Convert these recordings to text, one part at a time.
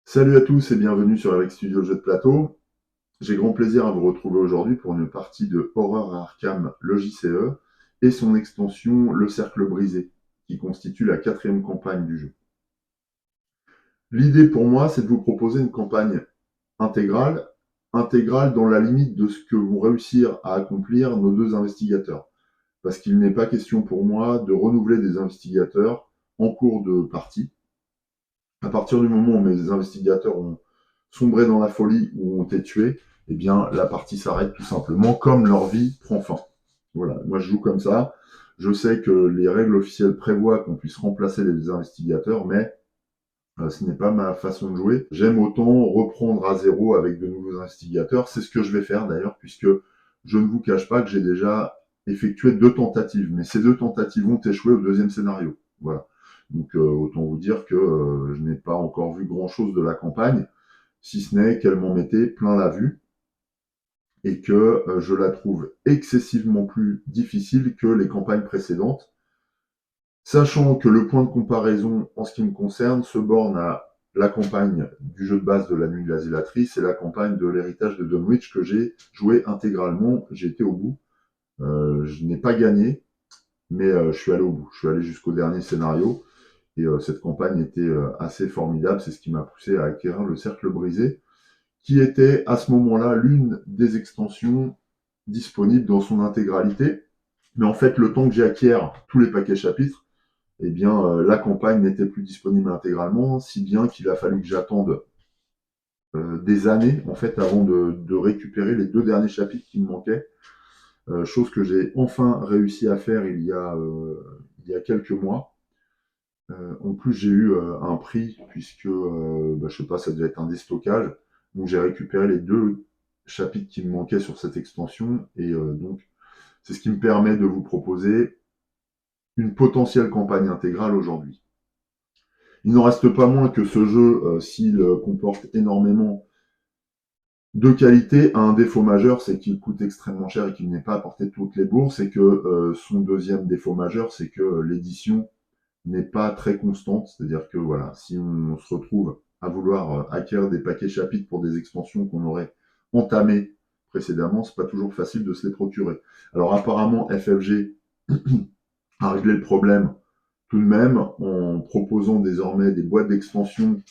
Salut à tous et bienvenue sur Avec Studio Jeux de plateau. J'ai grand plaisir à vous retrouver aujourd'hui pour une partie de Horror à Arkham, le JCE, et son extension Le Cercle Brisé, qui constitue la 4e campagne du jeu. L'idée pour moi, c'est de vous proposer une campagne intégrale, intégrale dans la limite de ce que vont réussir à accomplir nos deux investigateurs. Parce qu'il n'est pas question pour moi de renouveler des investigateurs en cours de partie. À partir du moment où mes investigateurs ont sombré dans la folie ou ont été tués, eh bien, la partie s'arrête tout simplement, comme leur vie prend fin. Voilà, moi je joue comme ça. Je sais que les règles officielles prévoient qu'on puisse remplacer les investigateurs, mais ce n'est pas ma façon de jouer. J'aime autant reprendre à zéro avec de nouveaux investigateurs. C'est ce que je vais faire d'ailleurs, puisque je ne vous cache pas que j'ai déjà effectué 2 tentatives, mais ces 2 tentatives ont échoué au deuxième scénario. Voilà. Donc autant vous dire que je n'ai pas encore vu grand-chose de la campagne, si ce n'est qu'elle m'en mettait plein la vue et que je la trouve excessivement plus difficile que les campagnes précédentes, sachant que le point de comparaison en ce qui me concerne se borne à la campagne du jeu de base de la Nuit de la Zélatrice et la campagne de l'héritage de Dunwich que j'ai joué intégralement, j'ai été au bout. Je n'ai pas gagné, mais je suis allé au bout. Je suis allé jusqu'au dernier scénario et cette campagne était assez formidable. C'est ce qui m'a poussé à acquérir le Cercle Brisé, qui était à ce moment-là l'une des extensions disponibles dans son intégralité. Mais en fait, le temps que j'acquière tous les paquets chapitres, eh bien, la campagne n'était plus disponible intégralement, si bien qu'il a fallu que j'attende des années, en fait, avant de récupérer les 2 derniers chapitres qui me manquaient, chose que j'ai enfin réussi à faire il y a quelques mois. En plus, j'ai eu un prix, puisque, je sais pas, ça devait être un déstockage, donc j'ai récupéré les 2 chapitres qui me manquaient sur cette extension, et donc, c'est ce qui me permet de vous proposer une potentielle campagne intégrale aujourd'hui. Il n'en reste pas moins que ce jeu, s'il comporte énormément de qualité, a un défaut majeur, c'est qu'il coûte extrêmement cher et qu'il n'est pas à portée de toutes les bourses, et que son deuxième défaut majeur, c'est que l'édition n'est pas très constante, c'est-à-dire que voilà, si on se retrouve à vouloir acquérir des paquets chapitres pour des extensions qu'on aurait entamées précédemment, c'est pas toujours facile de se les procurer. Alors apparemment, FFG a réglé le problème tout de même en proposant désormais des boîtes d'extension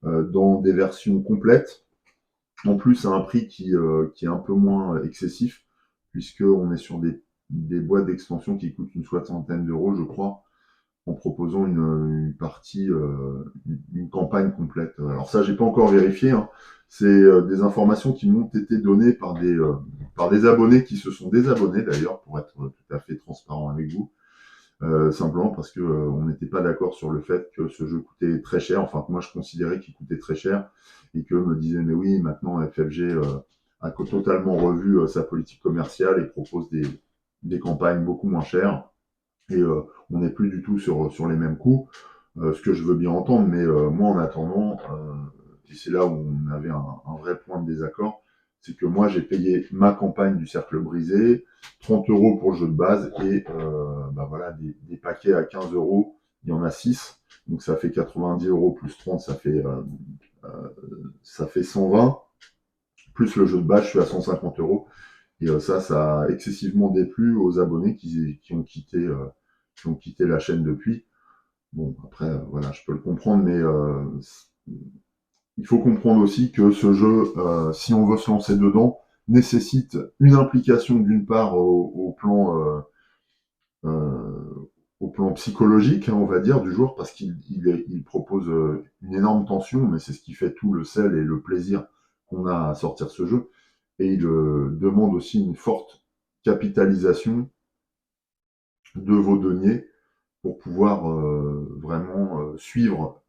dans des versions complètes, en plus à un prix qui est un peu moins excessif, puisqu'on est sur des boîtes d'extension qui coûtent une soixantaine d'euros, je crois, en proposant une partie, une campagne complète. Alors ça, j'ai pas encore vérifié, hein. C'est des informations qui m'ont été données par des abonnés qui se sont désabonnés d'ailleurs, pour être tout à fait transparent avec vous. Simplement parce que on n'était pas d'accord sur le fait que ce jeu coûtait très cher, enfin que moi je considérais qu'il coûtait très cher, et que me disaient mais oui, maintenant FFG a totalement revu sa politique commerciale et propose des campagnes beaucoup moins chères, et on n'est plus du tout sur les mêmes coûts, ce que je veux bien entendre, mais moi en attendant, et c'est là où on avait un vrai point de désaccord, c'est que moi j'ai payé ma campagne du Cercle Brisé, 30 euros pour le jeu de base, et voilà, des paquets à 15 euros, il y en a 6, donc ça fait 90 euros plus 30, ça fait 120, plus le jeu de base, je suis à 150 euros, et ça a excessivement déplu aux abonnés qui ont quitté la chaîne depuis. Bon, après, voilà, je peux le comprendre, mais il faut comprendre aussi que ce jeu, si on veut se lancer dedans, nécessite une implication d'une part au plan psychologique, hein, on va dire, du joueur, parce qu'il propose une énorme tension, mais c'est ce qui fait tout le sel et le plaisir qu'on a à sortir ce jeu. Et il demande aussi une forte capitalisation de vos deniers pour pouvoir vraiment suivre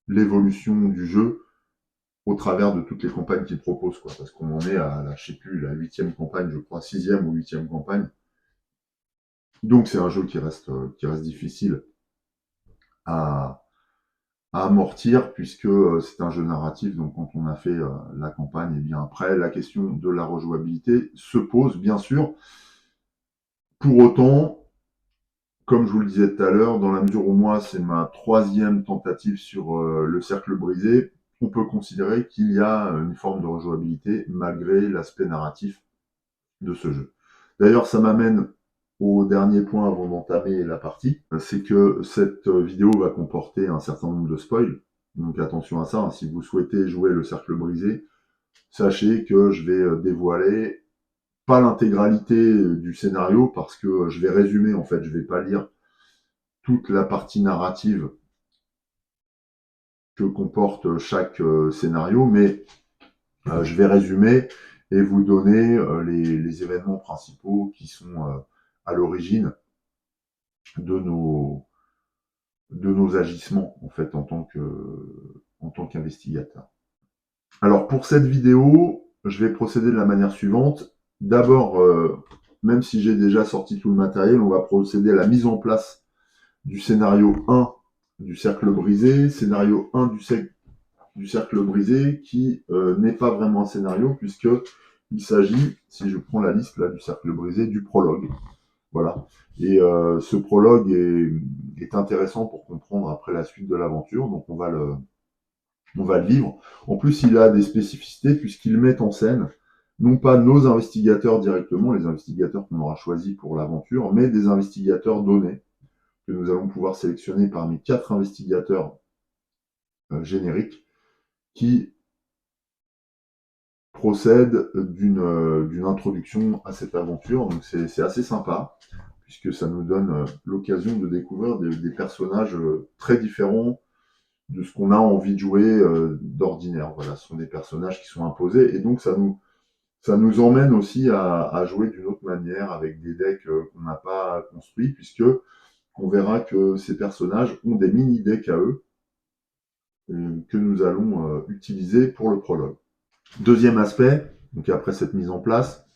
l'évolution du jeu au travers de toutes les campagnes qu'il propose, quoi. Parce qu'on en est à la, je sais plus, la 8e campagne, je crois, 6e ou 8e campagne. Donc c'est un jeu qui reste difficile à, à amortir, puisque c'est un jeu narratif. Donc quand on a fait la campagne, et bien après la question de la rejouabilité se pose bien sûr. Pour autant, comme je vous le disais tout à l'heure, dans la mesure où moi c'est ma 3e tentative sur le Cercle Brisé, on peut considérer qu'il y a une forme de rejouabilité malgré l'aspect narratif de ce jeu. D'ailleurs, ça m'amène au dernier point avant d'entamer la partie, c'est que cette vidéo va comporter un certain nombre de spoils. Donc attention à ça, hein. Si vous souhaitez jouer le cercle brisé, sachez que je vais dévoiler pas l'intégralité du scénario parce que je vais résumer, en fait, je vais pas lire toute la partie narrative que comporte chaque scénario, mais je vais résumer et vous donner les événements principaux qui sont à l'origine de nos agissements en fait en tant qu'investigateur. Alors pour cette vidéo, je vais procéder de la manière suivante. D'abord, même si j'ai déjà sorti tout le matériel, on va procéder à la mise en place du scénario 1 du cercle brisé, scénario 1 du cercle brisé qui n'est pas vraiment un scénario puisque il s'agit, si je prends la liste là du cercle brisé, du prologue. Voilà. Et ce prologue est intéressant pour comprendre après la suite de l'aventure, donc on va le vivre. En plus, il a des spécificités puisqu'il met en scène non pas nos investigateurs directement, les investigateurs qu'on aura choisis pour l'aventure, mais des investigateurs donnés que nous allons pouvoir sélectionner parmi 4 investigateurs génériques qui procèdent d'une introduction à cette aventure. Donc c'est assez sympa puisque ça nous donne l'occasion de découvrir des personnages très différents de ce qu'on a envie de jouer d'ordinaire. Voilà, ce sont des personnages qui sont imposés et donc ça nous emmène aussi à jouer d'une autre manière avec des decks qu'on n'a pas construits puisque on verra que ces personnages ont des mini-decks à eux que nous allons utiliser pour le prologue. Deuxième aspect, donc après cette mise en place,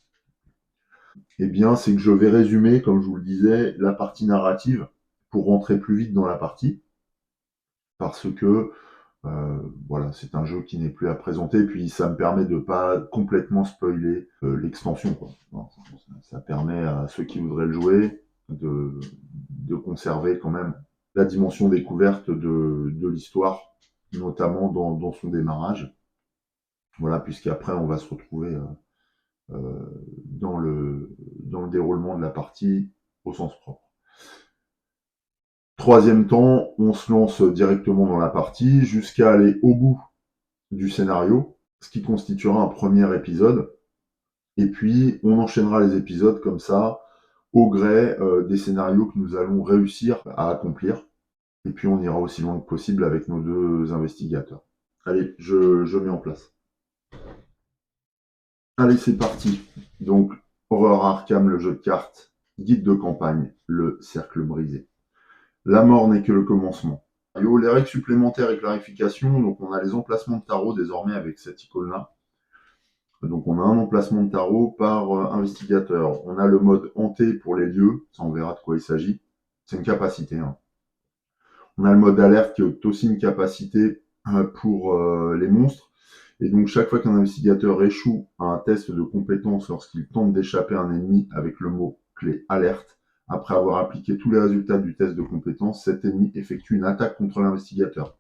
eh bien, c'est que je vais résumer, comme je vous le disais, la partie narrative pour rentrer plus vite dans la partie, parce que voilà, c'est un jeu qui n'est plus à présenter, puis ça me permet de pas complètement spoiler l'extension, quoi. Ça permet à ceux qui voudraient le jouer de conserver quand même la dimension découverte de l'histoire, notamment dans son démarrage. Voilà, puisqu'après on va se retrouver dans le déroulement de la partie au sens propre. Troisième temps, on se lance directement dans la partie jusqu'à aller au bout du scénario, ce qui constituera un premier épisode. Et puis, on enchaînera les épisodes comme ça, au gré des scénarios que nous allons réussir à accomplir. Et puis, on ira aussi loin que possible avec nos 2 investigateurs. Allez, je mets en place. Allez, c'est parti. Donc, Horror Arkham, le jeu de cartes, guide de campagne, le cercle brisé. La mort n'est que le commencement. Les règles supplémentaires et clarifications, donc on a les emplacements de tarot désormais avec cette icône-là. Donc on a un emplacement de tarot par investigateur. On a le mode hanté pour les lieux, ça on verra de quoi il s'agit. C'est une capacité. Hein. On a le mode alerte qui est aussi une capacité pour les monstres. Et donc chaque fois qu'un investigateur échoue à un test de compétence lorsqu'il tente d'échapper à un ennemi avec le mot clé alerte, après avoir appliqué tous les résultats du test de compétence, cet ennemi effectue une attaque contre l'investigateur,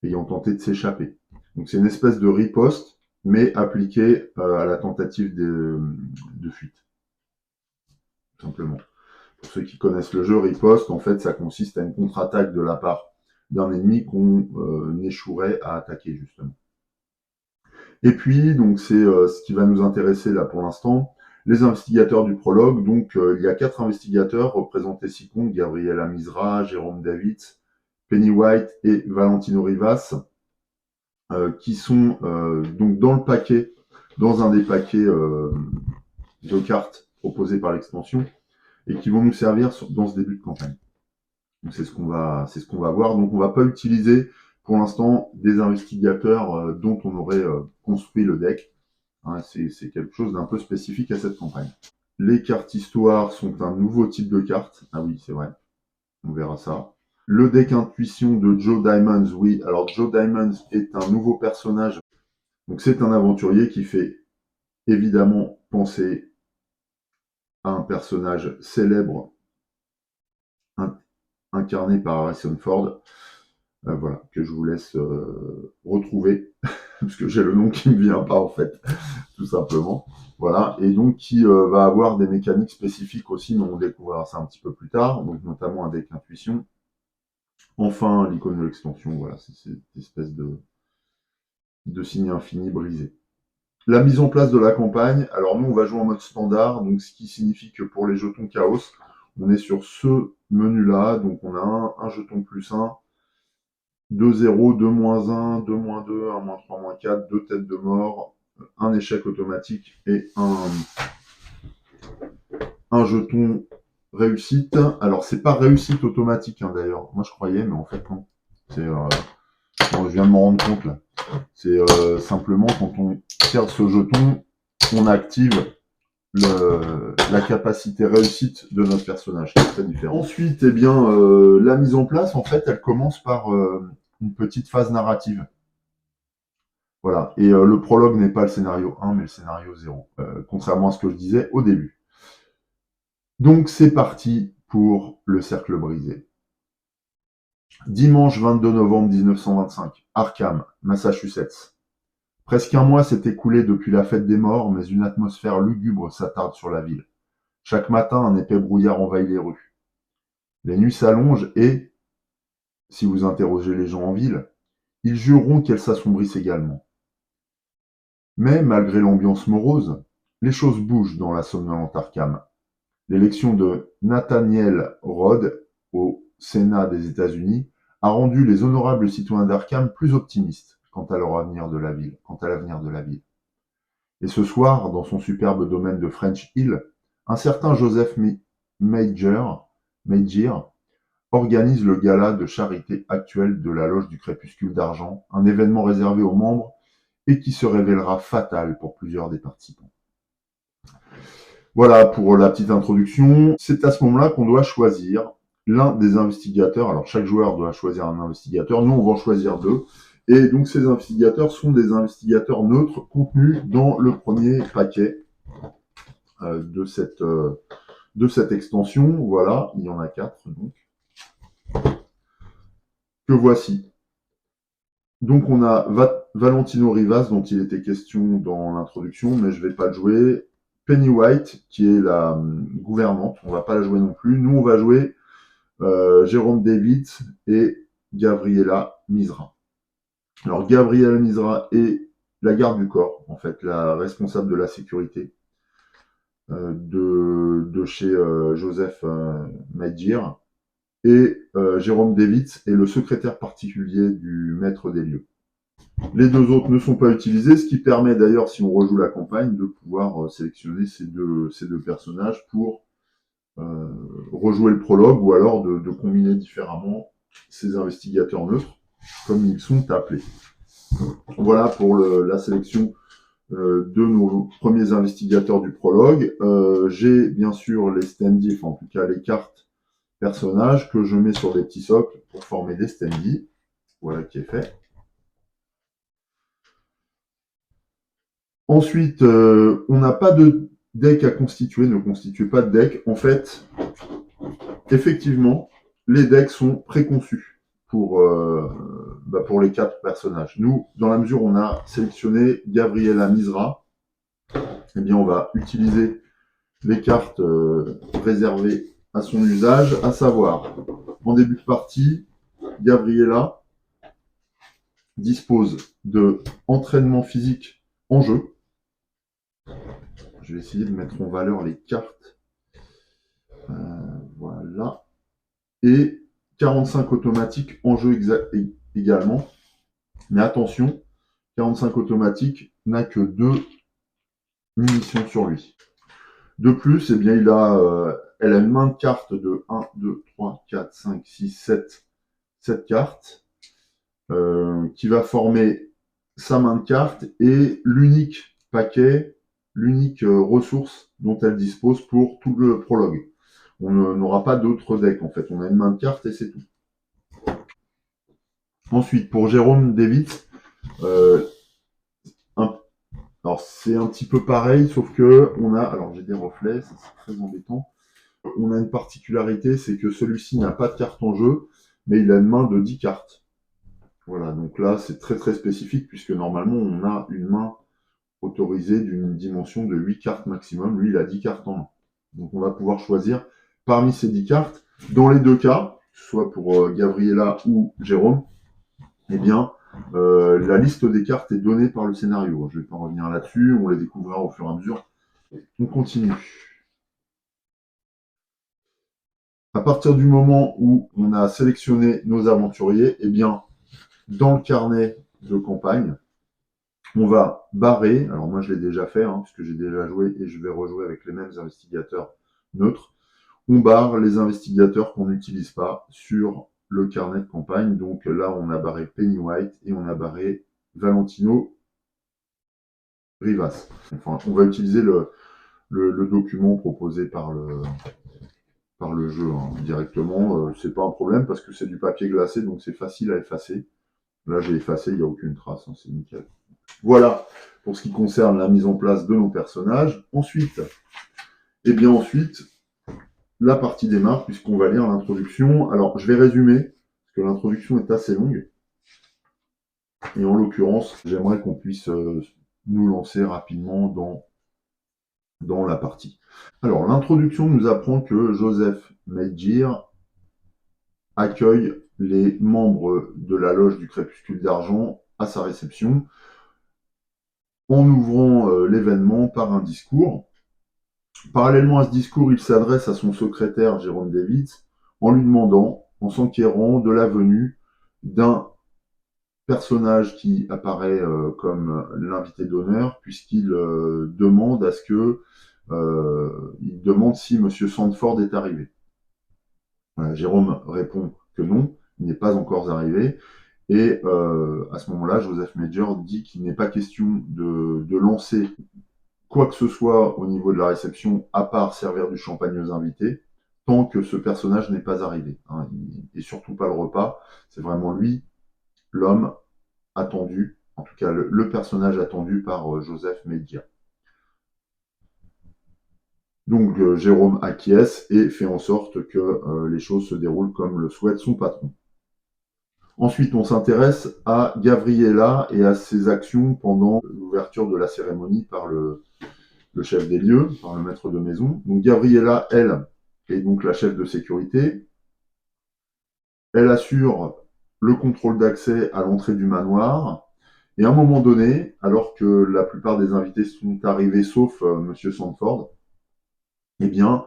ayant tenté de s'échapper. Donc c'est une espèce de riposte, mais appliquée à la tentative de fuite, tout simplement. Pour ceux qui connaissent le jeu, riposte, en fait, ça consiste à une contre-attaque de la part d'un ennemi qu'on échouerait à attaquer, justement. Et puis, donc c'est ce qui va nous intéresser là pour l'instant, les investigateurs du prologue. Donc il y a 4 investigateurs représentés ci-contre, Gabriela Misra, Jérôme Davids, Penny White et Valentino Rivas, qui sont donc dans le paquet, dans un des paquets de cartes proposés par l'extension, et qui vont nous servir dans ce début de campagne. Donc c'est ce qu'on va voir. Donc on va pas utiliser pour l'instant des investigateurs dont on aurait construit le deck. Hein, c'est quelque chose d'un peu spécifique à cette campagne. Les cartes histoire sont un nouveau type de carte. Ah oui, c'est vrai. On verra ça. Le deck intuition de Joe Diamonds, oui. Alors Joe Diamonds est un nouveau personnage. Donc c'est un aventurier qui fait évidemment penser à un personnage célèbre incarné par Harrison Ford. Voilà, que je vous laisse retrouver, parce que j'ai le nom qui me vient pas en fait, tout simplement. Voilà, et donc qui va avoir des mécaniques spécifiques aussi, mais on découvrira ça un petit peu plus tard, donc notamment un deck intuition. Enfin, l'icône de l'extension, voilà, c'est cette espèce de signe infini brisé. La mise en place de la campagne, alors nous on va jouer en mode standard, donc ce qui signifie que pour les jetons chaos, on est sur ce menu-là, donc on a un jeton plus 1, 2 0, 2 moins 1, 2 moins 2, 1 moins 3, moins 4, 2 têtes de mort, un échec automatique et un jeton réussite. Alors c'est pas réussite automatique hein, d'ailleurs, moi je croyais, mais en fait non. C'est, bon, je viens de m'en rendre compte là. C'est simplement quand on tire ce jeton, on active la capacité réussite de notre personnage, qui est très différent. Ensuite, eh bien, la mise en place, en fait, elle commence par une petite phase narrative. Voilà. Et le prologue n'est pas le scénario 1, mais le scénario 0, contrairement à ce que je disais au début. Donc, c'est parti pour le cercle brisé. Dimanche 22 novembre 1925, Arkham, Massachusetts. Presque un mois s'est écoulé depuis la fête des morts, mais une atmosphère lugubre s'attarde sur la ville. Chaque matin, un épais brouillard envahit les rues. Les nuits s'allongent et, si vous interrogez les gens en ville, ils jureront qu'elles s'assombrissent également. Mais, malgré l'ambiance morose, les choses bougent dans la somnolente Arkham. L'élection de Nathaniel Rhodes au Sénat des États-Unis a rendu les honorables citoyens d'Arkham plus optimistes quant à l'avenir de la ville. Et ce soir, dans son superbe domaine de French Hill, un certain Joseph Major organise le gala de charité actuel de la Loge du Crépuscule d'Argent, un événement réservé aux membres et qui se révélera fatal pour plusieurs des participants. Voilà pour la petite introduction. C'est à ce moment-là qu'on doit choisir l'un des investigateurs. Alors chaque joueur doit choisir un investigateur. Nous, on va en choisir deux. Et donc ces investigateurs sont des investigateurs neutres contenus dans le premier paquet de cette extension. Voilà, il y en a 4 donc. Que voici. Donc on a Valentino Rivas, dont il était question dans l'introduction, mais je ne vais pas le jouer. Penny White, qui est la gouvernante, on ne va pas la jouer non plus. Nous, on va jouer Jérôme David et Gabriela Misra. Alors Gabriela Misra est la garde du corps, en fait, la responsable de la sécurité de chez Joseph Major. Et Jérôme David est le secrétaire particulier du maître des lieux. Les deux autres ne sont pas utilisés, ce qui permet d'ailleurs, si on rejoue la campagne, de pouvoir sélectionner ces deux personnages pour rejouer le prologue ou alors de combiner différemment ces investigateurs neutres, comme ils sont appelés. Voilà pour la sélection de nos premiers investigateurs du prologue. J'ai bien sûr les standees, enfin en tout cas les cartes personnages que je mets sur des petits socles pour former des standees. Voilà qui est fait. Ensuite, on n'a pas de deck à constituer, ne constituez pas de deck. En fait, effectivement, les decks sont préconçus pour les 4 personnages. Nous, dans la mesure où on a sélectionné Gabriela Misra, eh bien, on va utiliser les cartes réservées à son usage, à savoir, en début de partie, Gabriela dispose de entraînement physique en jeu. Je vais essayer de mettre en valeur les cartes. Voilà. Et 45 automatiques en jeu également. Mais attention, 45 automatique n'a que 2 munitions sur lui. De plus, eh bien, elle a une main de cartes de 1, 2, 3, 4, 5, 6, 7 cartes, qui va former sa main de cartes et l'unique paquet, l'unique ressource dont elle dispose pour tout le prologue. On n'aura pas d'autres decks en fait, on a une main de cartes et c'est tout. Ensuite, pour Jérôme David, alors c'est un petit peu pareil, sauf que on a, alors j'ai des reflets, ça c'est très embêtant. On a une particularité, c'est que celui-ci n'a pas de carte en jeu, mais il a une main de 10 cartes. Voilà, donc là, c'est très très spécifique puisque normalement, on a une main autorisée d'une dimension de 8 cartes maximum. Lui, il a 10 cartes en main. Donc on va pouvoir choisir parmi ces 10 cartes, dans les deux cas, soit pour Gabriella ou Jérôme, eh bien, la liste des cartes est donnée par le scénario. Je ne vais pas revenir là-dessus, on les découvrira au fur et à mesure. On continue. À partir du moment où on a sélectionné nos aventuriers, eh bien, dans le carnet de campagne, on va barrer, alors moi je l'ai déjà fait, puisque j'ai déjà joué et je vais rejouer avec les mêmes investigateurs neutres, on barre les investigateurs qu'on n'utilise pas sur le carnet de campagne. Donc là, on a barré Pennywhite et on a barré Valentino Rivas. Enfin, on va utiliser le document proposé par le jeu directement. C'est pas un problème parce que c'est du papier glacé, donc c'est facile à effacer. Là, j'ai effacé, il n'y a aucune trace, c'est nickel. Voilà pour ce qui concerne la mise en place de nos personnages. Ensuite, la partie démarre puisqu'on va lire l'introduction. Alors, je vais résumer, parce que l'introduction est assez longue. Et en l'occurrence, j'aimerais qu'on puisse nous lancer rapidement dans la partie. Alors, l'introduction nous apprend que Joseph Medjir accueille les membres de la loge du Crépuscule d'Argent à sa réception en ouvrant l'événement par un discours. Parallèlement à ce discours, il s'adresse à son secrétaire Jérôme Davids en lui demandant, en s'enquérant de la venue d'un personnage qui apparaît comme l'invité d'honneur, puisqu'il demande à ce que il demande si Monsieur Sandford est arrivé. Voilà, Jérôme répond que non, il n'est pas encore arrivé. Et à ce moment-là, Joseph Major dit qu'il n'est pas question de lancer quoi que ce soit au niveau de la réception, à part servir du champagne aux invités, tant que ce personnage n'est pas arrivé. Et surtout pas le repas. C'est vraiment lui, l'homme attendu, en tout cas le personnage attendu par Joseph Medjir. Donc Jérôme acquiesce et fait en sorte que les choses se déroulent comme le souhaite son patron. Ensuite, on s'intéresse à Gabriella et à ses actions pendant l'ouverture de la cérémonie par le chef des lieux, par le maître de maison. Donc Gabriella, elle, est donc la chef de sécurité. Elle assure le contrôle d'accès à l'entrée du manoir. Et à un moment donné, alors que la plupart des invités sont arrivés, sauf Monsieur Sandford, eh bien,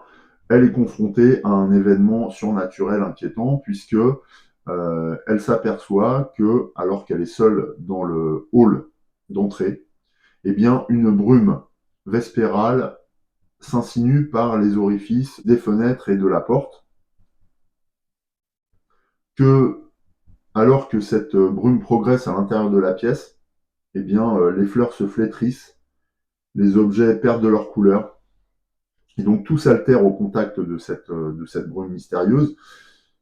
elle est confrontée à un événement surnaturel inquiétant, puisque elle s'aperçoit que, alors qu'elle est seule dans le hall d'entrée, eh bien, une brume vespérale s'insinue par les orifices des fenêtres et de la porte, que, alors que cette brume progresse à l'intérieur de la pièce, eh bien, les fleurs se flétrissent, les objets perdent de leur couleur, et donc tout s'altère au contact de cette brume mystérieuse.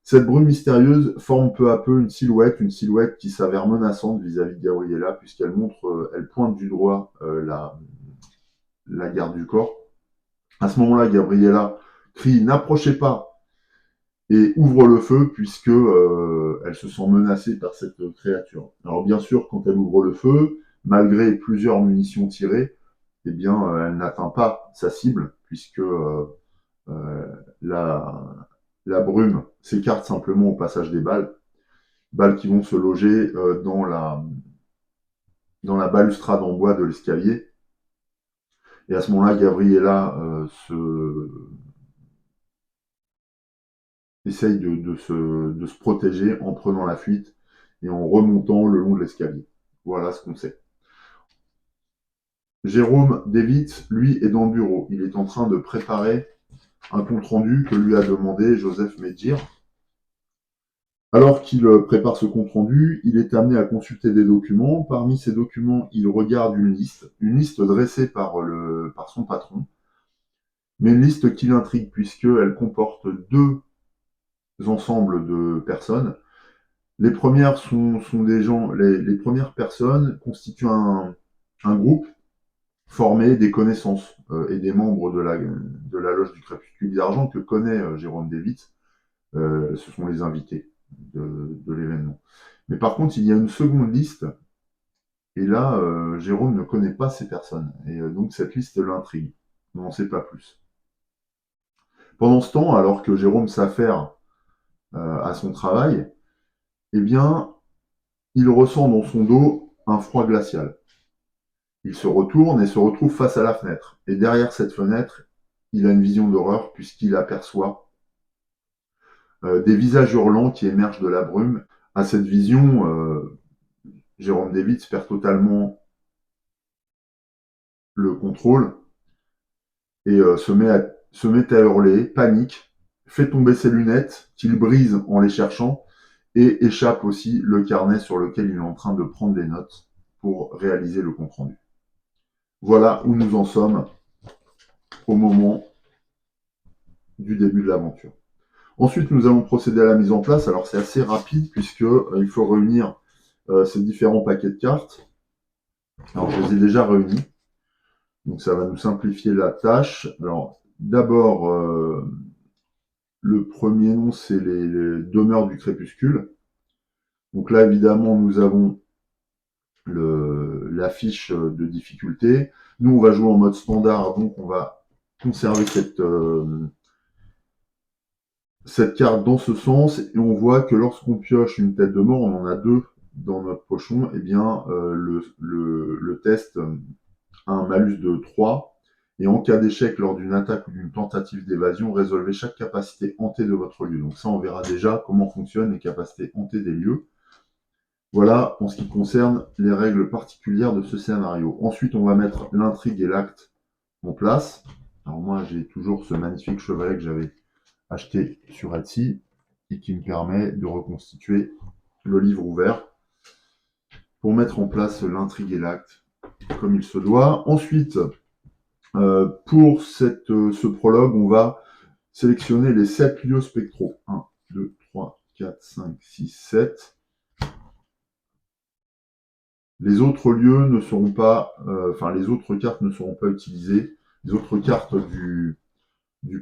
Cette brume mystérieuse forme peu à peu une silhouette qui s'avère menaçante vis-à-vis de Gabriella, puisqu'elle montre, elle pointe du doigt la garde du corps. À ce moment-là, Gabriella crie « N'approchez pas !» et ouvre le feu, puisque elle se sent menacée par cette créature. Alors bien sûr, quand elle ouvre le feu, malgré plusieurs munitions tirées, eh bien, elle n'atteint pas sa cible, puisque la brume s'écarte simplement au passage des balles qui vont se loger dans la balustrade en bois de l'escalier. Et à ce moment-là, Gabriella essaye de se protéger en prenant la fuite et en remontant le long de l'escalier. Voilà ce qu'on sait. Jérôme Davids, lui, est dans le bureau. Il est en train de préparer un compte-rendu que lui a demandé Joseph Medjir. Alors qu'il prépare ce compte-rendu, il est amené à consulter des documents. Parmi ces documents, il regarde une liste dressée par son patron, mais une liste qui l'intrigue puisqu'elle comporte deux ensembles de personnes. Les premières sont des gens, les premières personnes constituent un groupe formé des connaissances et des membres de la loge du Crépuscule d'Argent que connaît Jérôme Davids. Ce sont les invités de l'événement. Mais par contre, il y a une seconde liste, et là, Jérôme ne connaît pas ces personnes. Et donc cette liste l'intrigue. On n'en sait pas plus. Pendant ce temps, alors que Jérôme s'affaire à son travail, eh bien, il ressent dans son dos un froid glacial. Il se retourne et se retrouve face à la fenêtre. Et derrière cette fenêtre, il a une vision d'horreur puisqu'il aperçoit des visages hurlants qui émergent de la brume. À cette vision, Jérôme Davids perd totalement le contrôle et se met à hurler, panique, fait tomber ses lunettes qu'il brise en les cherchant et échappe aussi le carnet sur lequel il est en train de prendre des notes pour réaliser le compte-rendu. Voilà où nous en sommes au moment du début de l'aventure. Ensuite, nous allons procéder à la mise en place. Alors, c'est assez rapide puisque il faut réunir ces différents paquets de cartes. Alors, je les ai déjà réunis. Donc, ça va nous simplifier la tâche. Alors, d'abord, le premier nom, c'est les demeures du crépuscule. Donc là, évidemment, nous avons la fiche de difficulté. Nous, on va jouer en mode standard, donc on va conserver cette carte dans ce sens, et on voit que lorsqu'on pioche une tête de mort, on en a deux dans notre pochon, et bien le test a un malus de 3, et en cas d'échec lors d'une attaque ou d'une tentative d'évasion, résolvez chaque capacité hantée de votre lieu. Donc ça, on verra déjà comment fonctionnent les capacités hantées des lieux. Voilà en ce qui concerne les règles particulières de ce scénario. Ensuite, on va mettre l'intrigue et l'acte en place. Alors moi, j'ai toujours ce magnifique chevalet que j'avais acheté sur Etsy et qui me permet de reconstituer le livre ouvert pour mettre en place l'intrigue et l'acte comme il se doit. Ensuite, pour ce prologue, on va sélectionner les 7 lieux spectraux. 1, 2, 3, 4, 5, 6, 7. Les autres lieux ne seront pas, les autres cartes ne seront pas utilisées. Les autres cartes du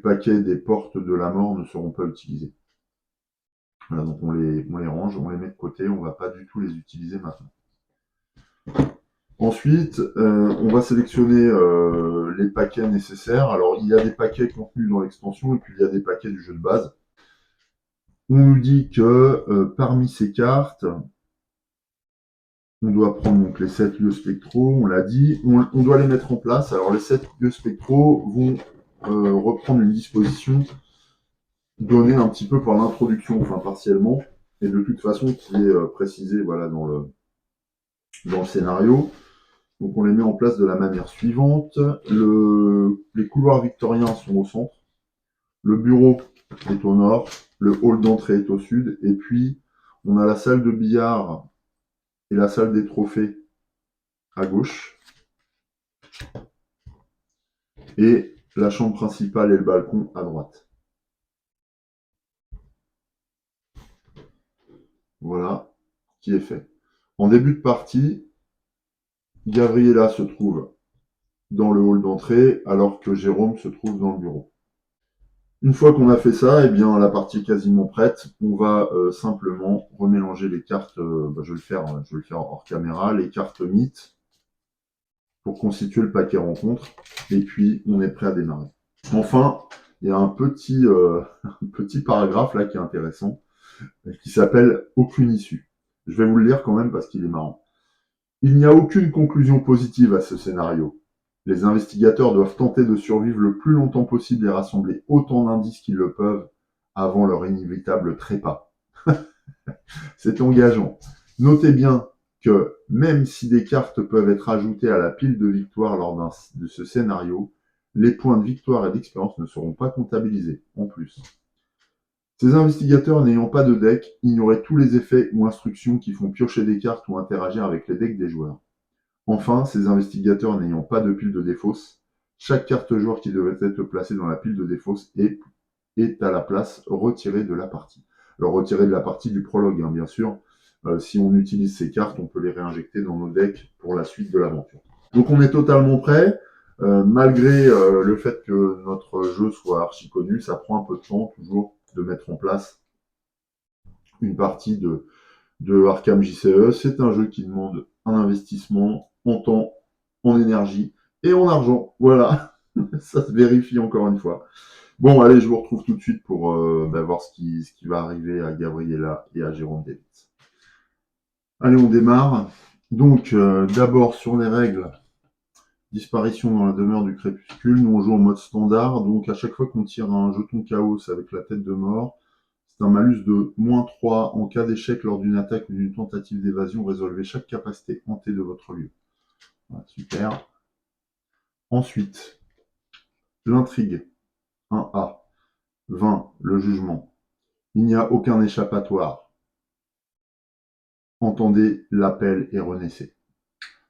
paquet des portes de la mort ne seront pas utilisées. Voilà, donc on les range, on les met de côté, on ne va pas du tout les utiliser maintenant. Ensuite, on va sélectionner les paquets nécessaires. Alors, il y a des paquets contenus dans l'extension et puis il y a des paquets du jeu de base. On nous dit que parmi ces cartes, on doit prendre donc les 7 lieux spectraux, on l'a dit, on doit les mettre en place. Alors, les 7 lieux spectraux vont reprendre une disposition donnée un petit peu par l'introduction, enfin partiellement, et de toute façon qui est précisée voilà, dans le scénario. Donc on les met en place de la manière suivante. Les couloirs victoriens sont au centre, le bureau est au nord, le hall d'entrée est au sud, et puis on a la salle de billard et la salle des trophées à gauche, et la chambre principale et le balcon à droite. Voilà qui est fait. En début de partie, Gabriella se trouve dans le hall d'entrée, alors que Jérôme se trouve dans le bureau. Une fois qu'on a fait ça, eh bien la partie est quasiment prête. On va simplement remélanger les cartes. Je vais le faire hors caméra. Les cartes mythes pour constituer le paquet rencontre. Et puis on est prêt à démarrer. Enfin, il y a un petit paragraphe là qui est intéressant, qui s'appelle Aucune issue. Je vais vous le lire quand même parce qu'il est marrant. Il n'y a aucune conclusion positive à ce scénario. Les investigateurs doivent tenter de survivre le plus longtemps possible et rassembler autant d'indices qu'ils le peuvent avant leur inévitable trépas. C'est engageant. Notez bien que même si des cartes peuvent être ajoutées à la pile de victoire lors de ce scénario, les points de victoire et d'expérience ne seront pas comptabilisés, en plus. Ces investigateurs n'ayant pas de deck ignoraient tous les effets ou instructions qui font piocher des cartes ou interagir avec les decks des joueurs. Enfin, ces investigateurs n'ayant pas de pile de défausse, chaque carte joueur qui devait être placée dans la pile de défausse est à la place retirée de la partie. Alors retirée de la partie du prologue, bien sûr. Si on utilise ces cartes, on peut les réinjecter dans nos decks pour la suite de l'aventure. Donc on est totalement prêt. Malgré le fait que notre jeu soit archi connu, ça prend un peu de temps toujours de mettre en place une partie de de Arkham JCE. C'est un jeu qui demande un investissement en temps, en énergie et en argent. Voilà, ça se vérifie encore une fois. Bon, allez, je vous retrouve tout de suite pour voir ce qui va arriver à Gabriella et à Jérôme Davis. Allez, on démarre. Donc, d'abord sur les règles. Disparition dans la demeure du crépuscule. Nous, on joue en mode standard. Donc, à chaque fois qu'on tire un jeton chaos avec la tête de mort, c'est un malus de -3 en cas d'échec lors d'une attaque ou d'une tentative d'évasion. Résolvez chaque capacité hantée de votre lieu. Voilà, super. Ensuite, l'intrigue. 1A. 20. Le jugement. Il n'y a aucun échappatoire. Entendez l'appel et renaissez.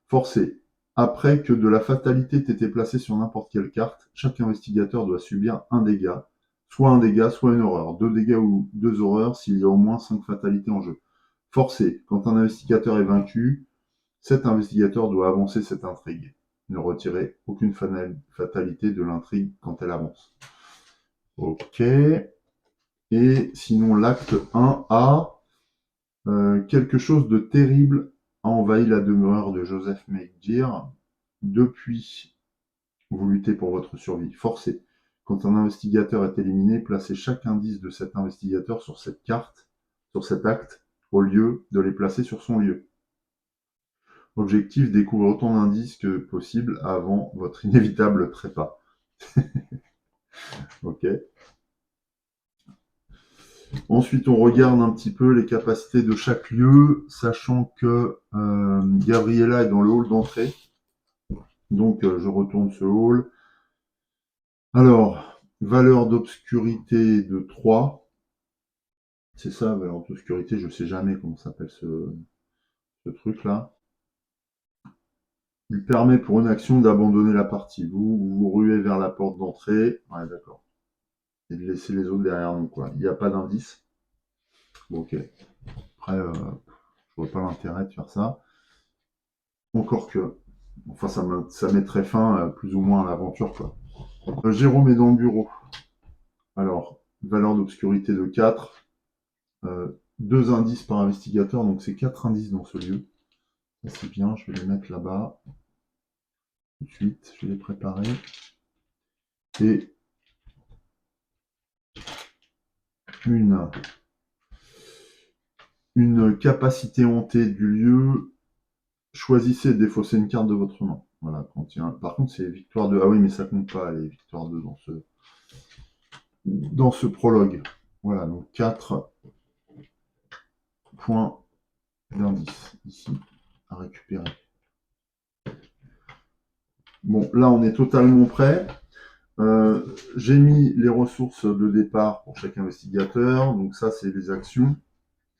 Forcé. Après que de la fatalité t'ait été placée sur n'importe quelle carte, chaque investigateur doit subir un dégât. Soit un dégât, soit une horreur. 2 dégâts ou 2 horreurs s'il y a au moins 5 fatalités en jeu. Forcé. Quand un investigateur est vaincu, cet investigateur doit avancer cette intrigue. Ne retirez aucune fatalité de l'intrigue quand elle avance. Ok. Et sinon, l'acte 1A, quelque chose de terrible a envahi la demeure de Joseph McGear. Depuis, vous luttez pour votre survie. Forcé. Quand un investigateur est éliminé, placez chaque indice de cet investigateur sur cette carte, sur cet acte, au lieu de les placer sur son lieu. Objectif, découvrir autant d'indices que possible avant votre inévitable trépas. Ok. Ensuite, on regarde un petit peu les capacités de chaque lieu, sachant que Gabriella est dans le hall d'entrée. Donc, je retourne ce hall. Alors, valeur d'obscurité de 3. C'est ça, valeur d'obscurité, je ne sais jamais comment s'appelle ce truc-là. Il permet pour une action d'abandonner la partie. Vous ruez vers la porte d'entrée. Ouais, d'accord. Et de laisser les autres derrière nous, quoi. Il n'y a pas d'indice. Bon, ok. Après, je vois pas l'intérêt de faire ça. Encore que. Enfin, ça mettrait fin plus ou moins à l'aventure, quoi. Jérôme est dans le bureau. Alors, valeur d'obscurité de 4. 2 indices par investigateur, donc c'est 4 indices dans ce lieu. Ça c'est bien, je vais les mettre là-bas. Tout de suite, je vais les préparer. Et une capacité hantée du lieu. Choisissez et défaussez une carte de votre main. Voilà, par contre, c'est victoire 2. Ah oui, mais ça compte pas, les victoires 2 dans ce prologue. Voilà, donc 4 points d'indice ici à récupérer. Bon, là, on est totalement prêt. J'ai mis les ressources de départ pour chaque investigateur. Donc ça, c'est les actions.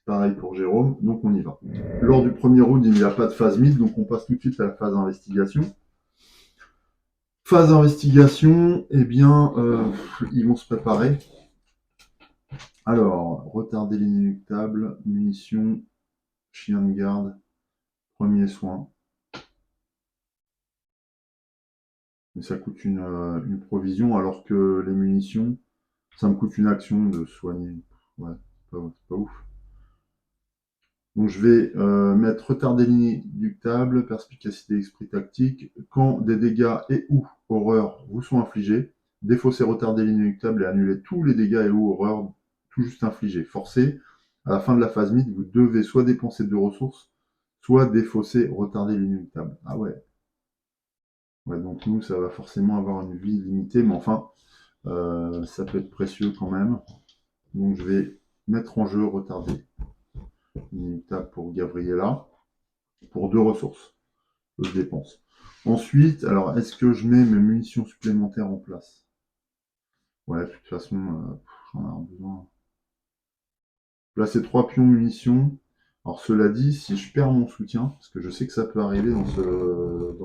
Pareil pour Jérôme. Donc on y va. Lors du premier round, il n'y a pas de phase mid, donc on passe tout de suite à la phase d'investigation. Phase d'investigation, eh bien, ils vont se préparer. Alors, retarder l'inéluctable, munitions, chien de garde, premier soin. Mais ça coûte une provision, alors que les munitions, ça me coûte une action de soigner. Ouais, c'est pas ouf. Donc je vais mettre retarder l'inéluctable, perspicacité, esprit tactique. Quand des dégâts et ou horreurs vous sont infligés, défausser retarder l'inéluctable et annuler tous les dégâts et ou horreurs tout juste infligés. Forcé, à la fin de la phase mid, vous devez soit dépenser 2 ressources, soit défausser retarder l'inéluctable. Ah ouais. Ouais, donc nous, ça va forcément avoir une vie limitée, mais enfin, ça peut être précieux quand même. Donc je vais mettre en jeu retarder l'inéluctable pour Gabriella, pour 2 ressources que je dépense. Ensuite, alors, est-ce que je mets mes munitions supplémentaires en place? Ouais, de toute façon, j'en ai besoin. Placer 3 pions munitions. Alors, cela dit, si je perds mon soutien, parce que je sais que ça peut arriver dans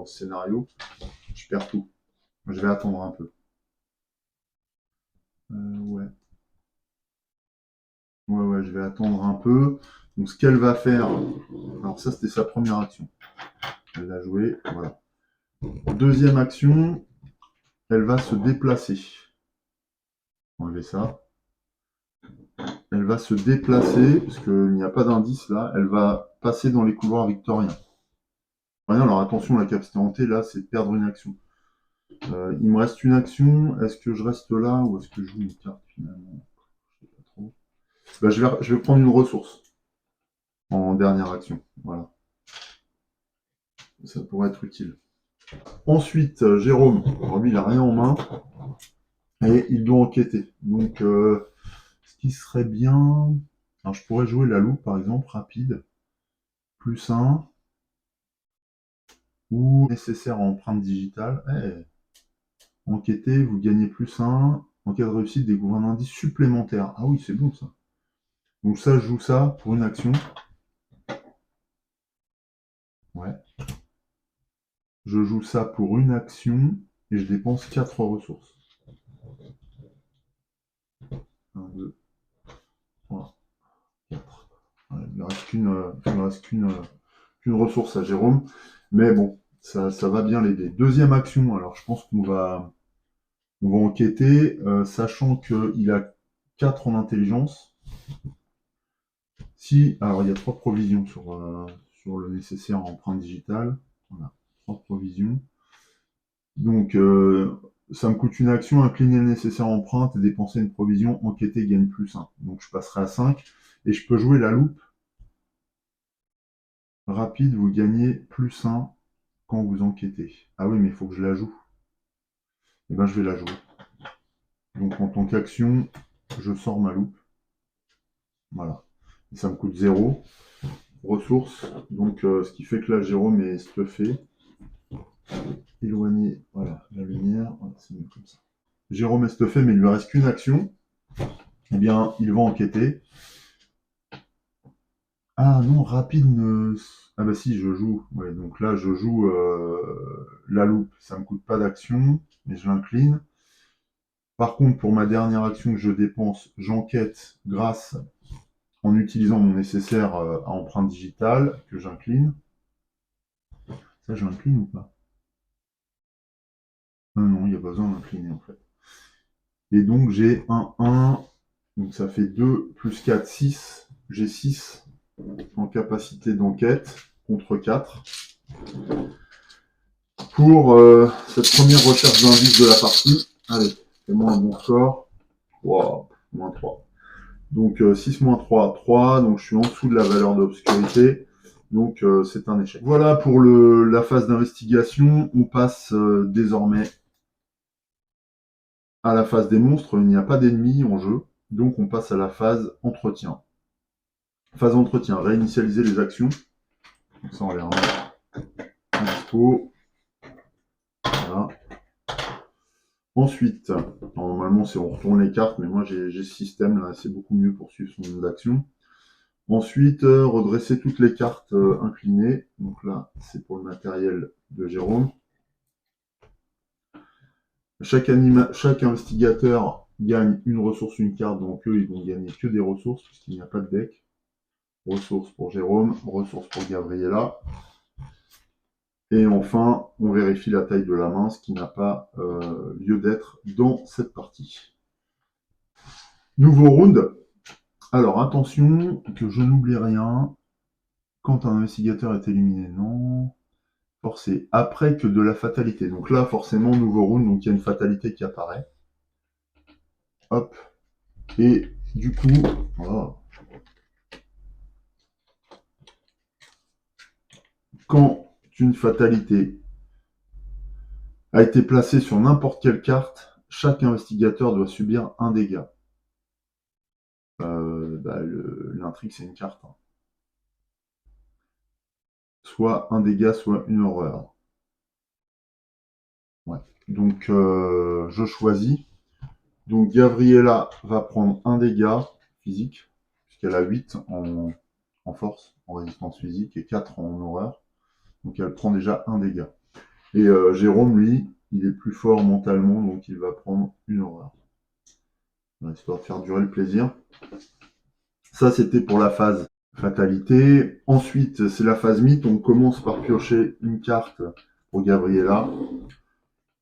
ce scénario, je perds tout. Je vais attendre un peu. Ouais. Ouais, je vais attendre un peu. Donc, ce qu'elle va faire, alors ça, c'était sa première action. Elle l'a joué, voilà. Deuxième action, elle va se déplacer. Enlever ça. elle va se déplacer, parce qu'il n'y a pas d'indice là, elle va passer dans les couloirs victoriens. Alors attention, la capacité hantée, là, c'est de perdre une action. Il me reste une action, est-ce que je reste là ou est-ce que je joue une carte finalement? Je sais pas trop. Bah, je vais prendre une ressource en dernière action. Voilà. Ça pourrait être utile. Ensuite, Jérôme, alors lui, il n'a rien en main et il doit enquêter. Donc, ce qui serait bien. Alors, je pourrais jouer la loupe, par exemple, rapide, plus 1, ou nécessaire en empreinte digitale. Enquêter, vous gagnez plus 1. En cas de réussite, découvrir un indice supplémentaire. Ah oui, c'est bon ça. Donc, ça, je joue ça pour une action. Ouais. Je joue ça pour une action et je dépense 4 ressources. 1, 2, 3, 4. Ouais, il ne reste qu'une ressource à Jérôme. Mais bon, ça va bien l'aider. Deuxième action, alors je pense qu'on va enquêter, sachant qu'il a 4 en intelligence. Alors il y a 3 provisions sur le nécessaire en empreinte digitale. Voilà, 3 provisions. Donc, ça me coûte une action, incliner le nécessaire empreinte et dépenser une provision, enquêter gagne plus 1. Donc je passerai à 5. Et je peux jouer la loupe. Rapide, vous gagnez plus 1 quand vous enquêtez. Ah oui, mais il faut que je la joue. Eh ben, je vais la jouer. Donc en tant qu'action, je sors ma loupe. Voilà. Et ça me coûte 0. Ressources. Donc ce qui fait que là, Jérôme est stuffé. Éloigner, voilà, la lumière. Voilà, c'est mieux comme ça. Jérôme est stuffé, mais il lui reste qu'une action. Eh bien, il va enquêter. Ah non, rapide ne... Ah bah si, je joue. Ouais, donc là, je joue la loupe. Ça me coûte pas d'action, mais je l'incline. Par contre, pour ma dernière action que je dépense, j'enquête grâce en utilisant mon nécessaire à empreinte digitale que j'incline. Ça, je l'incline ou pas? Non, il n'y a pas besoin d'incliner en fait. Et donc j'ai 1. Donc ça fait 2 plus 4, 6. J'ai 6 en capacité d'enquête contre 4. Pour cette première recherche d'indice de la partie. Allez, fais-moi un bon score. Wow, moins 3. Donc 6 moins 3, 3. Donc je suis en dessous de la valeur d'obscurité. Donc c'est un échec. Voilà pour la phase d'investigation. On passe désormais à la phase des monstres. Il n'y a pas d'ennemis en jeu. Donc on passe à la phase entretien. Phase entretien, réinitialiser les actions. Donc ça on les remet en dispo. Voilà. Ensuite, normalement c'est on retourne les cartes, mais moi j'ai ce système là, c'est beaucoup mieux pour suivre son nombre d'actions. Ensuite, redresser toutes les cartes inclinées. Donc là, c'est pour le matériel de Jérôme. Chaque investigateur gagne une ressource, une carte, donc eux, ils vont gagner que des ressources, puisqu'il n'y a pas de deck. Ressources pour Jérôme, ressources pour Gabriella. Et enfin, on vérifie la taille de la main, ce qui n'a pas lieu d'être dans cette partie. Nouveau round. Alors attention, que je n'oublie rien. Quand un investigateur est éliminé, non. Forcé. Après que de la fatalité. Donc là, forcément, nouveau round, donc il y a une fatalité qui apparaît. Hop. Et du coup, oh. Quand une fatalité a été placée sur n'importe quelle carte, chaque investigateur doit subir un dégât. L'intrigue, c'est une carte. Hein. Soit un dégât, soit une horreur. Ouais. Donc, je choisis. Donc, Gabriella va prendre un dégât physique, puisqu'elle a 8 en force, en résistance physique, et 4 en horreur. Donc, elle prend déjà un dégât. Et Jérôme, lui, il est plus fort mentalement, donc il va prendre une horreur. Histoire de faire durer le plaisir. Ça, c'était pour la phase fatalité. Ensuite, c'est la phase mythe. On commence par piocher une carte pour Gabriella.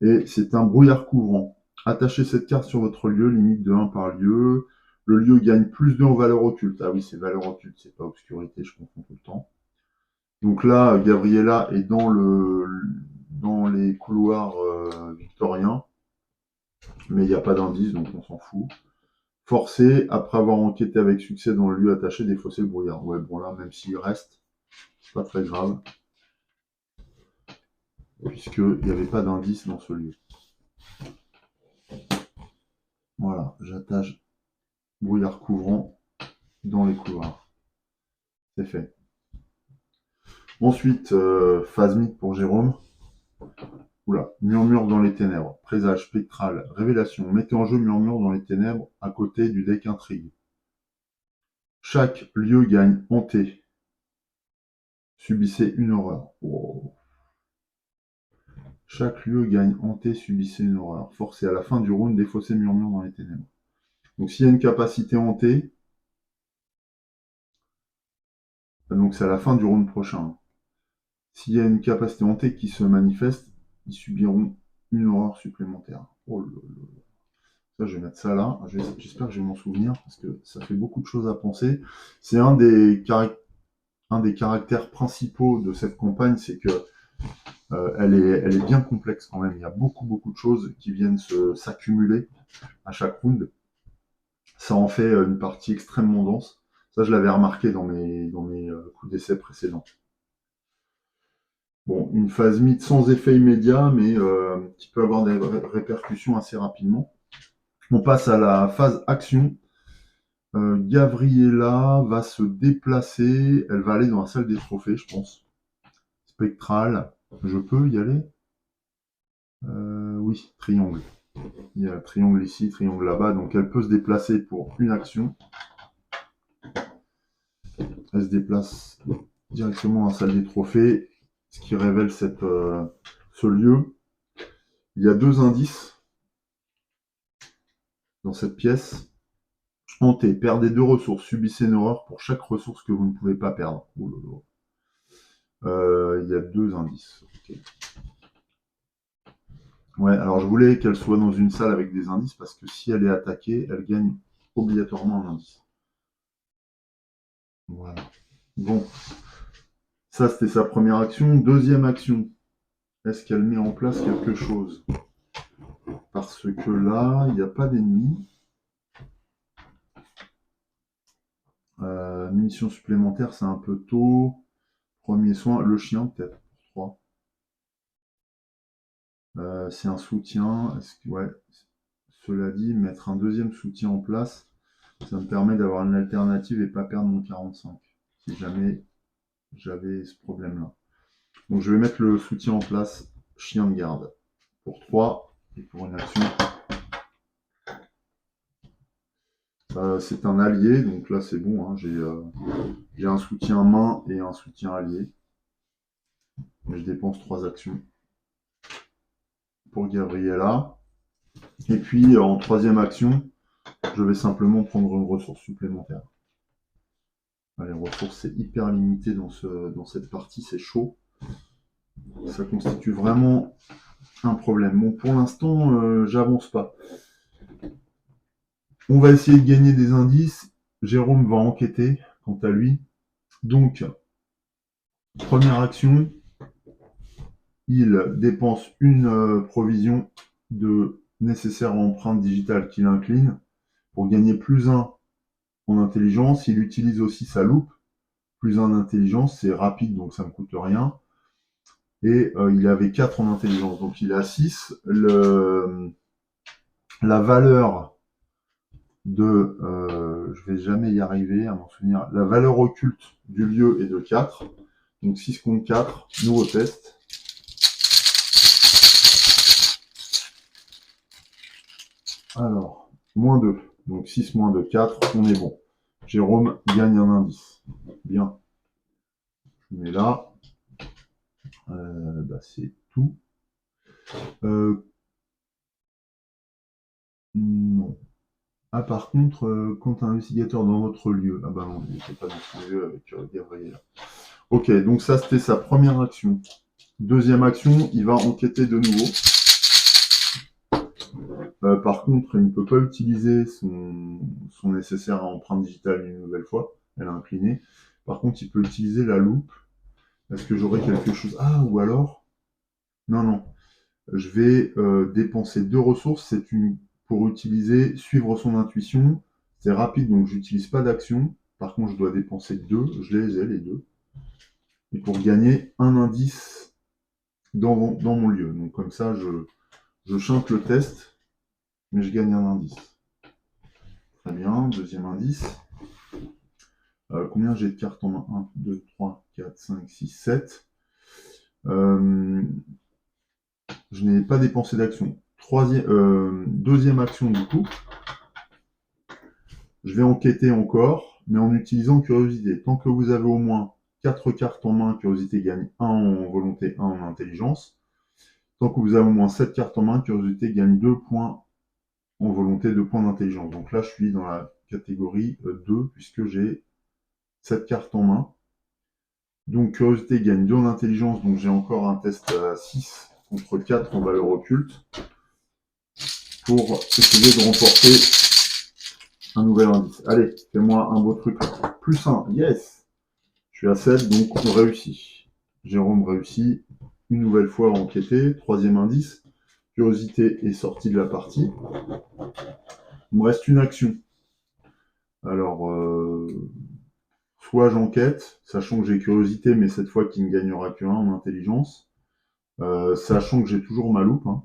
Et c'est un brouillard couvrant. Attachez cette carte sur votre lieu, limite de 1 par lieu. Le lieu gagne +2 en valeur occulte. Ah oui, c'est valeur occulte, c'est pas obscurité, je confonds tout le temps. Donc là, Gabriella est dans les couloirs victoriens, mais il n'y a pas d'indice, donc on s'en fout. Forcé, après avoir enquêté avec succès dans le lieu attaché, défausser le brouillard. Ouais, bon là, même s'il reste, c'est pas très grave, puisqu'il n'y avait pas d'indice dans ce lieu. Voilà, j'attache brouillard couvrant dans les couloirs. C'est fait. Ensuite, phase mythe pour Jérôme. Oula, murmure dans les ténèbres, présage spectral, révélation, mettez en jeu murmure dans les ténèbres à côté du deck intrigue. Chaque lieu gagne hanté. Subissez une horreur. Oh. Chaque lieu gagne hanté, subissez une horreur. Forcez à la fin du round, défausser murmure dans les ténèbres. Donc s'il y a une capacité hantée, donc c'est à la fin du round prochain. S'il y a une capacité hantée qui se manifeste, ils subiront une horreur supplémentaire. Oh là là. Ça, je vais mettre ça là. J'espère que je vais m'en souvenir parce que ça fait beaucoup de choses à penser. C'est un des caractères principaux de cette campagne, c'est que elle est bien complexe quand même. Il y a beaucoup de choses qui viennent s'accumuler à chaque round. Ça en fait une partie extrêmement dense. Ça, je l'avais remarqué dans mes coups d'essai précédents. Bon, une phase mythe sans effet immédiat, mais qui peut avoir des répercussions assez rapidement. On passe à la phase action. Gabriella va se déplacer. Elle va aller dans la salle des trophées, je pense. Spectral. Je peux y aller Oui, triangle. Il y a triangle ici, triangle là-bas. Donc elle peut se déplacer pour une action. Elle se déplace directement dans la salle des trophées, ce qui révèle ce lieu. Il y a 2 indices dans cette pièce. Hanté, perdez 2 ressources, subissez une horreur pour chaque ressource que vous ne pouvez pas perdre. Oh là là. Il y a 2 indices. Okay. Ouais, alors je voulais qu'elle soit dans une salle avec des indices parce que si elle est attaquée, elle gagne obligatoirement un indice. Voilà. Bon, ça c'était sa première action. Deuxième action, est-ce qu'elle met en place quelque chose? Parce que là, il n'y a pas d'ennemis. Munitions supplémentaires, c'est un peu tôt. Premier soin, le chien peut-être pour 3. C'est un soutien. Ouais. Cela dit, mettre un deuxième soutien en place, ça me permet d'avoir une alternative et pas perdre mon 45. Si jamais j'avais ce problème-là. Donc je vais mettre le soutien en place, chien de garde, pour 3 et pour une action. C'est un allié, donc là c'est bon, hein, j'ai un soutien main et un soutien allié. Mais je dépense 3 actions pour Gabriella. Et puis en troisième action, je vais simplement prendre une ressource supplémentaire. Les ressources, c'est hyper limité dans cette partie, c'est chaud. Ça constitue vraiment un problème. Bon, pour l'instant, j'avance pas. On va essayer de gagner des indices. Jérôme va enquêter, quant à lui. Donc, première action, il dépense une provision de nécessaire empreinte digitale qu'il incline pour gagner +1 en intelligence. Il utilise aussi sa loupe. +1 en intelligence, c'est rapide, donc ça ne me coûte rien. Et il avait 4 en intelligence, donc il a 6. La valeur de... je vais jamais y arriver à m'en souvenir. La valeur occulte du lieu est de 4. Donc 6 contre 4, nouveau test. Alors, -2. Donc 6 moins 2, 4, on est bon. Jérôme gagne un indice. Bien. Je mets là. C'est tout. Non. Ah, par contre, quand un investigateur dans votre lieu. Ah bah non, il n'était pas dans son lieu avec Gabriel. Ok, donc ça c'était sa première action. Deuxième action, il va enquêter de nouveau. Par contre, elle ne peut pas utiliser son nécessaire à empreinte digitale une nouvelle fois. Elle a incliné. Par contre, il peut utiliser la loupe. Est-ce que j'aurai quelque chose? Ah, ou alors... Non, non. Je vais dépenser 2 ressources. C'est pour utiliser, suivre son intuition. C'est rapide, donc j'utilise pas d'action. Par contre, je dois dépenser 2. Je les ai, les 2. Et pour gagner un indice dans mon lieu. Donc comme ça, je chante le test, mais je gagne un indice. Très bien, deuxième indice. Combien j'ai de cartes en main? 1, 2, 3, 4, 5, 6, 7. Je n'ai pas dépensé d'action. Deuxième action du coup. Je vais enquêter encore, mais en utilisant curiosité. Tant que vous avez au moins 4 cartes en main, curiosité gagne 1 en volonté, 1 en intelligence. Tant que vous avez au moins 7 cartes en main, curiosité gagne 2 points en volonté, 2 points d'intelligence. Donc là, je suis dans la catégorie 2, puisque j'ai 7 cartes en main. Donc curiosité gagne 2 en intelligence, donc j'ai encore un test à 6 contre 4 en valeur occulte pour essayer de remporter un nouvel indice. Allez, fais-moi un beau truc. Plus 1, yes. Je suis à 7, donc on réussit. Jérôme réussit une nouvelle fois à enquêter. Troisième indice. Curiosité est sortie de la partie. Il me reste une action. Alors, soit j'enquête, sachant que j'ai curiosité, mais cette fois qui ne gagnera que 1 en intelligence. Sachant que j'ai toujours ma loupe. Hein.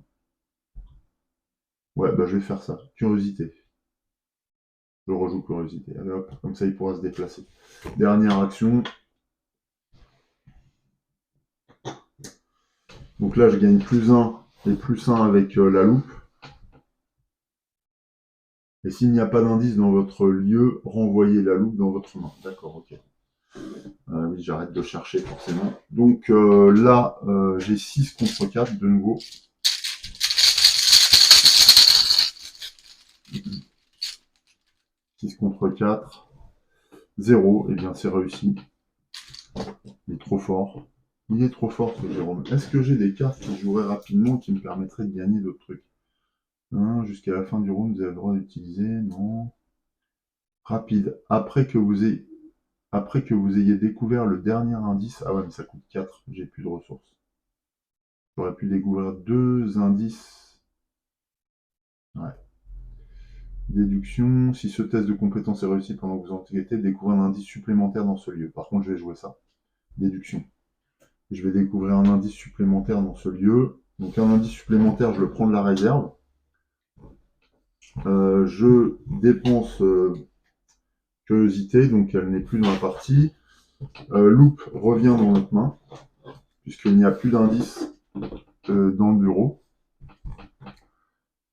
Ouais, bah je vais faire ça. Curiosité. Je rejoue curiosité. Allez hop, comme ça il pourra se déplacer. Dernière action. Donc là, je gagne plus 1 et plus 1 avec la loupe. Et s'il n'y a pas d'indice dans votre lieu, renvoyez la loupe dans votre main. D'accord, ok. Oui, j'arrête de chercher forcément. Donc là, j'ai 6 contre 4 de nouveau. « 6 contre 4. 0. Eh bien, c'est réussi. Il est trop fort. Il est trop fort, ce Jérôme. Est-ce que j'ai des cartes qui joueraient rapidement qui me permettraient de gagner d'autres trucs? Jusqu'à la fin du round, vous avez le droit d'utiliser. Non. Rapide. Après que vous ayez découvert le dernier indice. Ah ouais, mais ça coûte 4. J'ai plus de ressources. J'aurais pu découvrir 2 indices. Ouais. Déduction. Si ce test de compétence est réussi pendant que vous enquêtez, découvrez un indice supplémentaire dans ce lieu. Par contre, je vais jouer ça. Déduction. Je vais découvrir un indice supplémentaire dans ce lieu. Donc un indice supplémentaire, je le prends de la réserve. Je dépense curiosité, donc elle n'est plus dans la partie. Loupe revient dans notre main, puisqu'il n'y a plus d'indice dans le bureau.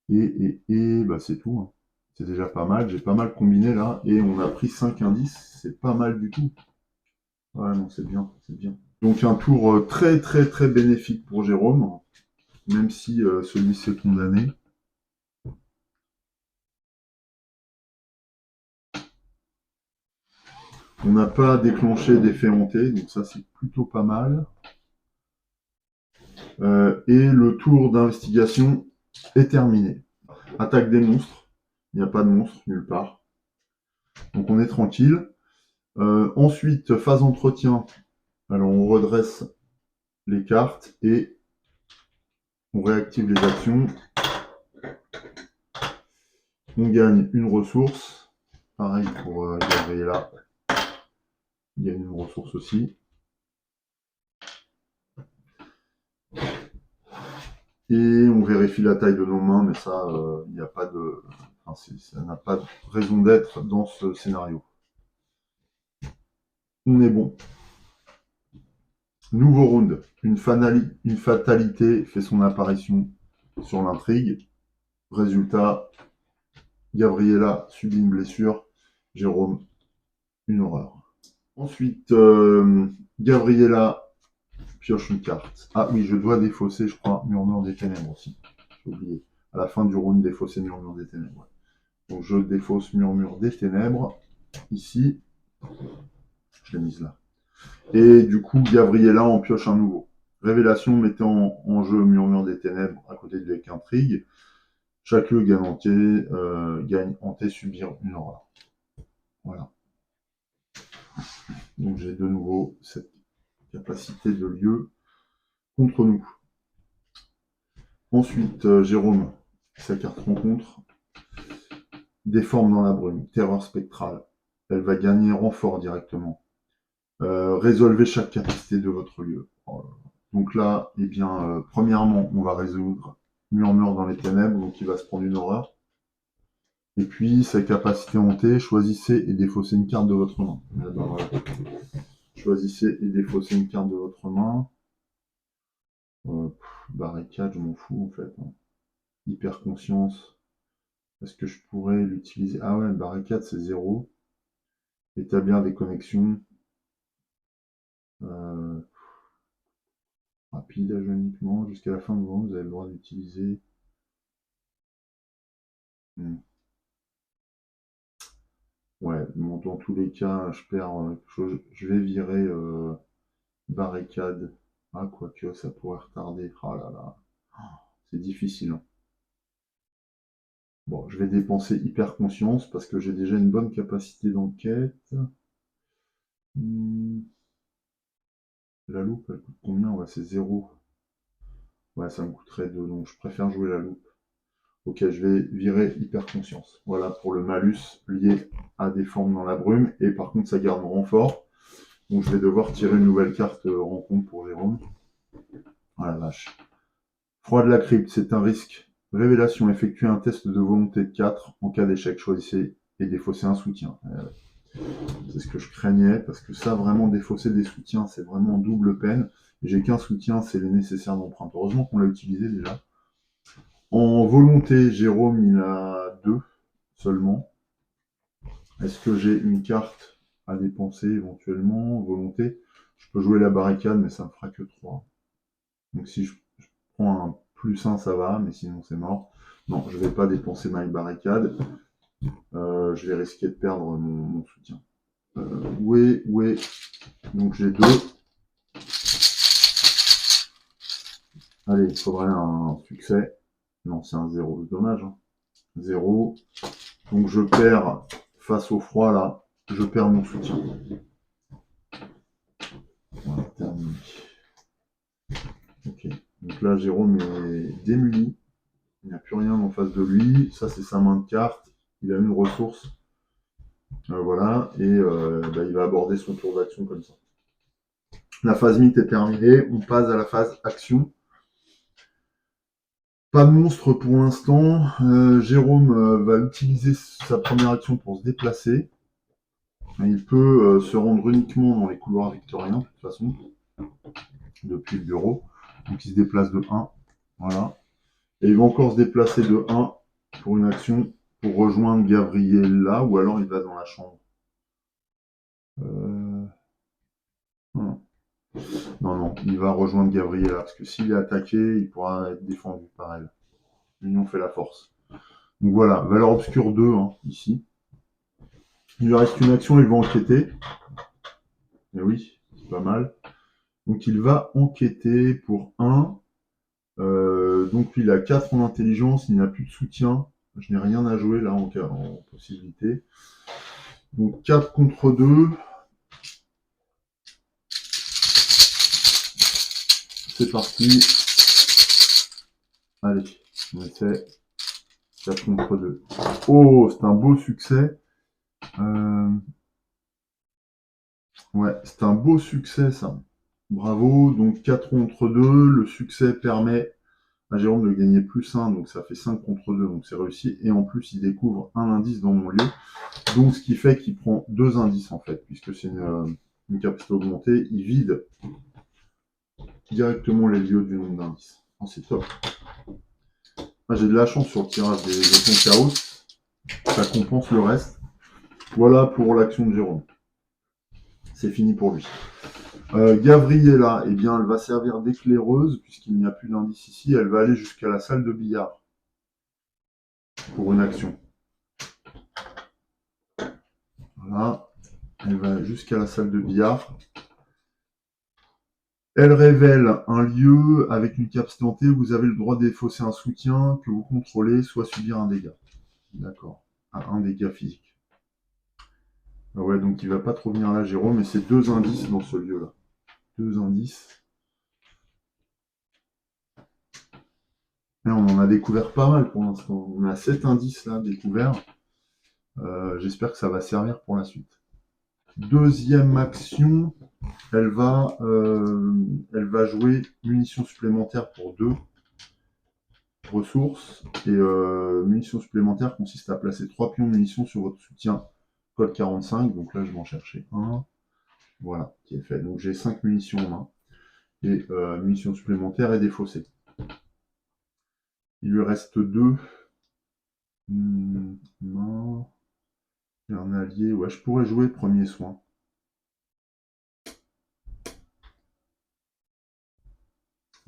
Et bah c'est tout. Hein. C'est déjà pas mal. J'ai pas mal combiné là. Et on a pris 5 indices. C'est pas mal du tout. Ouais, non, c'est bien. C'est bien. Donc un tour très très très bénéfique pour Jérôme, même si celui-ci est condamné. On n'a pas déclenché d'effet hanté, donc ça c'est plutôt pas mal. Et le tour d'investigation est terminé. Attaque des monstres. Il n'y a pas de monstres nulle part. Donc on est tranquille. Ensuite, phase entretien. Alors on redresse les cartes et on réactive les actions. On gagne une ressource. Pareil pour Gabriella. Il gagne une ressource aussi. Et on vérifie la taille de nos mains, mais ça, il n'y a pas de... Enfin, ça n'a pas de raison d'être dans ce scénario. On est bon. Nouveau round. Une fatalité fait son apparition sur l'intrigue. Résultat, Gabriella subit une blessure. Jérôme, une horreur. Ensuite, Gabriella pioche une carte. Ah oui, je dois défausser, je crois, Murmure des Ténèbres aussi. J'ai oublié. À la fin du round, défausser Murmure des Ténèbres. Ouais. Donc je défausse Murmure des Ténèbres. Ici. Je l'ai mise là. Et du coup, Gabriella en pioche un nouveau. Révélation mettant en jeu Murmure des Ténèbres à côté de Intrigue. Chaque lieu gagne hanté, subir une horreur. Voilà. Donc j'ai de nouveau cette capacité de lieu contre nous. Ensuite, Jérôme, sa carte rencontre, déforme dans la brume, terreur spectrale. Elle va gagner renfort directement. Résolvez chaque capacité de votre lieu. Donc là, eh bien, premièrement, on va résoudre Murmure dans les ténèbres, donc il va se prendre une horreur. Et puis, sa capacité hantée, choisissez et défaussez une carte de votre main. Ben, voilà. Choisissez et défaussez une carte de votre main. Barricade, je m'en fous en fait. Hein. Hyper conscience. Est-ce que je pourrais l'utiliser? Ah ouais, barricade c'est 0. Établir des connexions. Rapide uniquement. Jusqu'à la fin de vous avez le droit d'utiliser. Ouais, bon, dans tous les cas, je perds quelque chose. Je vais virer barricade. Ah, quoique, ça pourrait retarder. Ah là là. C'est difficile. Hein. Bon, je vais dépenser hyper conscience parce que j'ai déjà une bonne capacité d'enquête. La loupe, elle coûte combien? Ouais, c'est 0. Ouais, ça me coûterait 2, donc je préfère jouer la loupe. Ok, je vais virer hyper conscience. Voilà pour le malus lié à des formes dans la brume. Et par contre, ça garde mon renfort. Donc je vais devoir tirer une nouvelle carte rencontre pour Jérôme. Oh la vache. Froid de la crypte, c'est un risque. Révélation, effectuez un test de volonté de 4. En cas d'échec, choisissez et défaussez un soutien. C'est ce que je craignais, parce que ça, vraiment, défausser des soutiens, c'est vraiment double peine. J'ai qu'un soutien, c'est les nécessaires d'empreinte. Heureusement qu'on l'a utilisé déjà. En volonté, Jérôme, il a 2 seulement. Est-ce que j'ai une carte à dépenser éventuellement? Volonté, je peux jouer la barricade, mais ça me fera que 3. Donc si je prends un +1, ça va, mais sinon c'est mort. Non, je vais pas dépenser ma barricade. Je vais risquer de perdre mon soutien. Où est Donc j'ai 2. Allez, il faudrait un succès. Non, c'est un 0, c'est dommage. Hein. 0. Donc je perds face au froid là, je perds mon soutien. Voilà, terminé. Ok. Donc là, Jérôme est démuni. Il n'y a plus rien en face de lui. Ça, c'est sa main de carte. Il a une ressource. Voilà. Et il va aborder son tour d'action comme ça. La phase mythe est terminée. On passe à la phase action. Pas de monstre pour l'instant. Jérôme va utiliser sa première action pour se déplacer. Il peut se rendre uniquement dans les couloirs victoriens, de toute façon, depuis le bureau. Donc il se déplace de 1. Voilà. Et il va encore se déplacer de 1 pour une action pour rejoindre Gabriella, ou alors il va dans la chambre. Non. Non, il va rejoindre Gabriella, parce que s'il est attaqué, il pourra être défendu par elle. L'union fait la force. Donc voilà, valeur obscure 2, hein, ici. Il lui reste une action, il va enquêter. Et oui, c'est pas mal. Donc il va enquêter pour 1. Donc il a 4 en intelligence, il n'a plus de soutien. Je n'ai rien à jouer là en possibilité. Donc 4 contre 2. C'est parti. Allez, on essaie. 4 contre 2. Oh, c'est un beau succès. Ouais, c'est un beau succès ça. Bravo. Donc 4 contre 2. Le succès permet à Jérôme de gagner +1, donc ça fait 5 contre 2, donc c'est réussi. Et en plus, il découvre un indice dans mon lieu. Donc ce qui fait qu'il prend 2 indices en fait, puisque c'est une capacité augmentée. Il vide directement les lieux du nombre d'indices. Oh, c'est top. Ah, j'ai de la chance sur le tirage des jetons chaos. Ça compense le reste. Voilà pour l'action de Jérôme. C'est fini pour lui. Gabriella, eh bien, elle va servir d'éclaireuse, puisqu'il n'y a plus d'indice ici. Elle va aller jusqu'à la salle de billard pour une action. Voilà. Elle va jusqu'à la salle de billard. Elle révèle un lieu avec une capacité. Vous avez le droit de défausser un soutien que vous contrôlez, soit subir un dégât. D'accord. Un dégât physique. Ah ouais, donc il va pas trop venir là, Jérôme, mais c'est 2 indices dans ce lieu-là. 2 indices. Là, on en a découvert pas mal pour l'instant. On a 7 indices là découverts. J'espère que ça va servir pour la suite. Deuxième action, elle va jouer munitions supplémentaires pour 2 ressources. Et munitions supplémentaires consiste à placer 3 pions de munitions sur votre soutien code 45. Donc là, je vais en chercher un. Voilà, qui est fait. Donc j'ai 5 munitions en main. Et munitions supplémentaires et défaussées. Il lui reste 2. Non. Et un allié. Ouais, je pourrais jouer premier soin.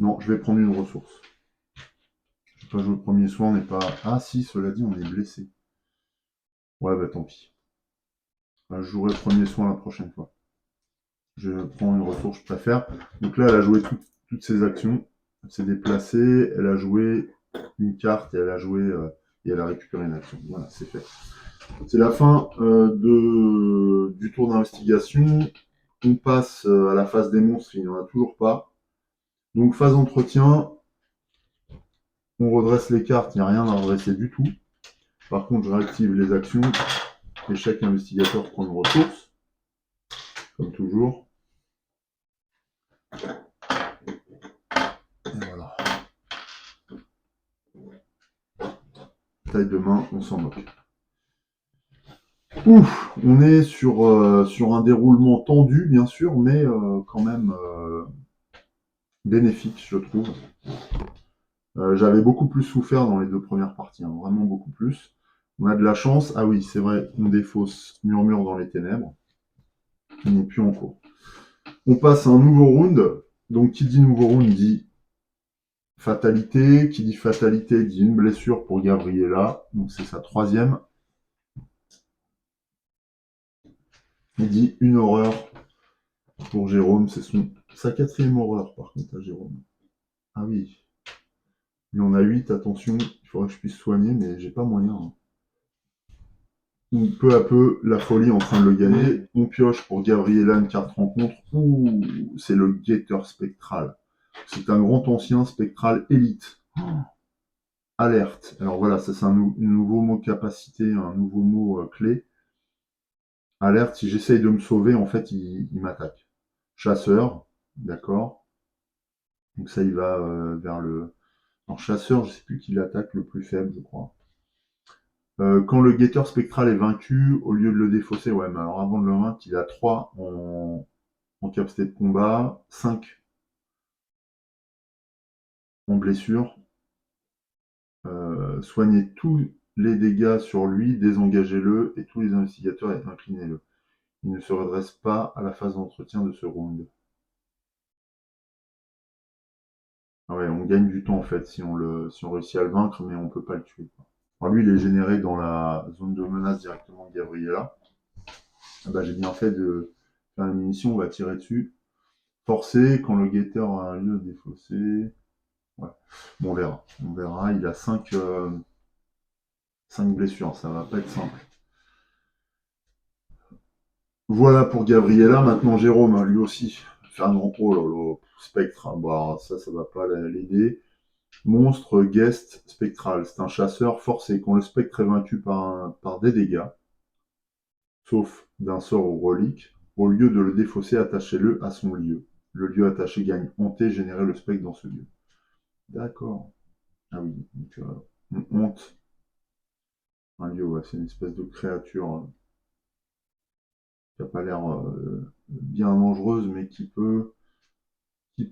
Non, je vais prendre une ressource. Je vais pas jouer premier soin, on n'est pas. Ah si, cela dit, on est blessé. Ouais, bah tant pis. Je jouerai premier soin la prochaine fois. Je prends une ressource, je préfère. Donc là, elle a joué toutes ses actions. Elle s'est déplacée, elle a joué une carte et elle a joué et elle a récupéré une action. Voilà, c'est fait. C'est la fin du tour d'investigation. On passe à la phase des monstres, il n'y en a toujours pas. Donc phase entretien, on redresse les cartes, il n'y a rien à redresser du tout. Par contre, je réactive les actions et chaque investigateur prend une ressource, comme toujours. Et voilà. Taille de main, on s'en moque. Ouf, on est sur un déroulement tendu, bien sûr, mais quand même bénéfique, je trouve. J'avais beaucoup plus souffert dans les 2 premières parties, hein, vraiment beaucoup plus. On a de la chance. Ah oui, c'est vrai, on défausse Murmure dans les ténèbres, qui n'est plus en cours. On passe à un nouveau round. Donc, qui dit nouveau round dit fatalité. Qui dit fatalité dit une blessure pour Gabriella. Donc, c'est sa 3e. Il dit une horreur pour Jérôme. C'est sa 4e horreur, par contre, à Jérôme. Ah oui. Il en a 8, attention. Il faudrait que je puisse soigner, mais j'ai pas moyen. Hein. Peu à peu, la folie est en train de le gagner. On pioche pour Gabriella une carte rencontre. Ouh, c'est le guetteur spectral. C'est un grand ancien spectral élite. Oh, alerte. Alors voilà, ça c'est un nouveau mot capacité, un nouveau mot clé. Alerte, si j'essaye de me sauver, en fait, il m'attaque. Chasseur, d'accord. Donc ça, il va vers le... Alors chasseur, je sais plus qui l'attaque le plus faible, je crois. Quand le guetteur spectral est vaincu, au lieu de le défausser, ouais, mais alors avant de le vaincre, il a 3 en capacité de combat, 5 en blessure. Soignez tous les dégâts sur lui, désengagez-le et tous les investigateurs et inclinez-le. Il ne se redresse pas à la phase d'entretien de ce round. Ah ouais, on gagne du temps en fait si on réussit à le vaincre, mais on peut pas le tuer. Alors lui, il est généré dans la zone de menace directement de Gabriella. Ah bah, j'ai bien fait de faire la munition, on va tirer dessus. Forcé, quand le guetteur a un lieu défaussé. Ouais. Bon, on verra. On verra. Il a 5 blessures, ça va pas être simple. Voilà pour Gabriella. Maintenant, Jérôme, lui aussi. Faire un oh là là, spectre. Hein. Bah, ça va pas l'aider. Monstre guest spectral. C'est un chasseur forcé. Quand le spectre est vaincu par des dégâts, sauf d'un sort ou relique, au lieu de le défausser, attachez-le à son lieu. Le lieu attaché gagne hanté, générer le spectre dans ce lieu. D'accord. Ah oui, donc on honte. Un lieu, ouais, c'est une espèce de créature qui n'a pas l'air bien dangereuse, mais qui peut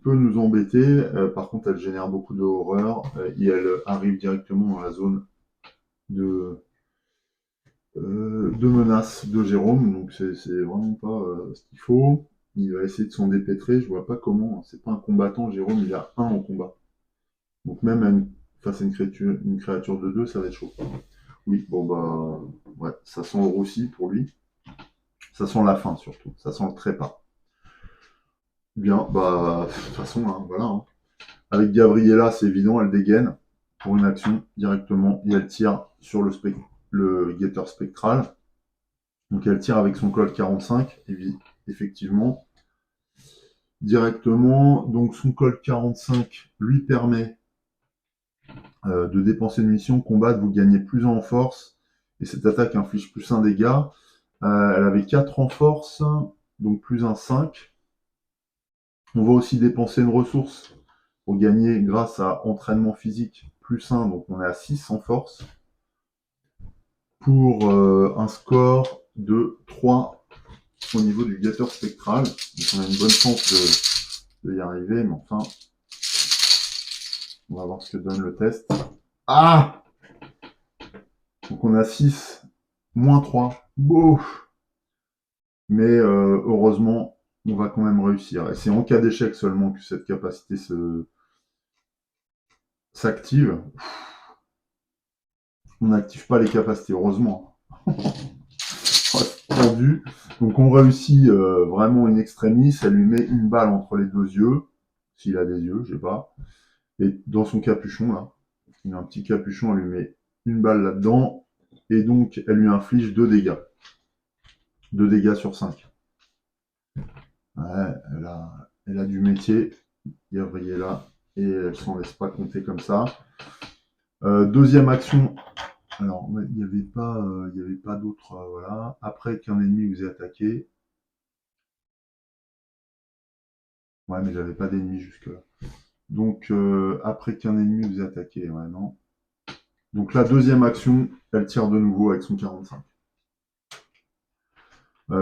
nous embêter. Par contre, elle génère beaucoup de horreur et elle arrive directement dans la zone de, de menace de Jérôme. Donc, c'est vraiment pas ce qu'il faut. Il va essayer de s'en dépêtrer. Je vois pas comment. C'est pas un combattant, Jérôme, il a 1 en combat. Donc, même face à une créature de 2, ça va être chaud. Oui, bon, bah, ouais, ça sent le roussi pour lui. Ça sent la fin surtout. Ça sent le trépas. Bien, bah, de toute façon, hein, voilà. Hein. Avec Gabriella, c'est évident, elle dégaine pour une action directement et elle tire sur le guetteur spectral. Donc elle tire avec son col 45, effectivement, directement. Donc son col 45 lui permet de dépenser une munition, combattre, vous gagnez plus 1 en force, et cette attaque inflige plus 1 dégât. Elle avait 4 en force, donc plus 1, 5. On va aussi dépenser une ressource pour gagner grâce à entraînement physique plus 1, donc on est à 6 en force, pour un score de 3 au niveau du guetteur spectral. Donc on a une bonne chance de y arriver, mais enfin, on va voir ce que donne le test. Ah! Donc on a 6, moins 3. Beau! Mais heureusement, on va quand même réussir. Et c'est en cas d'échec seulement que cette capacité s'active. On n'active pas les capacités, heureusement. Tendu. Donc on réussit vraiment une extrémiste. Elle lui met une balle entre les 2 yeux, s'il a des yeux, je sais pas. Et dans son capuchon là, il a un petit capuchon, elle lui met une balle là-dedans. Et donc elle lui inflige 2 dégâts. 2 dégâts sur 5. Ouais, elle a du métier, Gabriella, et elle s'en laisse pas compter comme ça. Deuxième action. Alors, il n'y avait pas d'autre. Voilà. Après qu'un ennemi vous ait attaqué. Ouais, mais j'avais pas d'ennemi jusque-là. Donc, après qu'un ennemi vous ait attaqué. Ouais, non. Donc, la deuxième action, elle tire de nouveau avec son 45.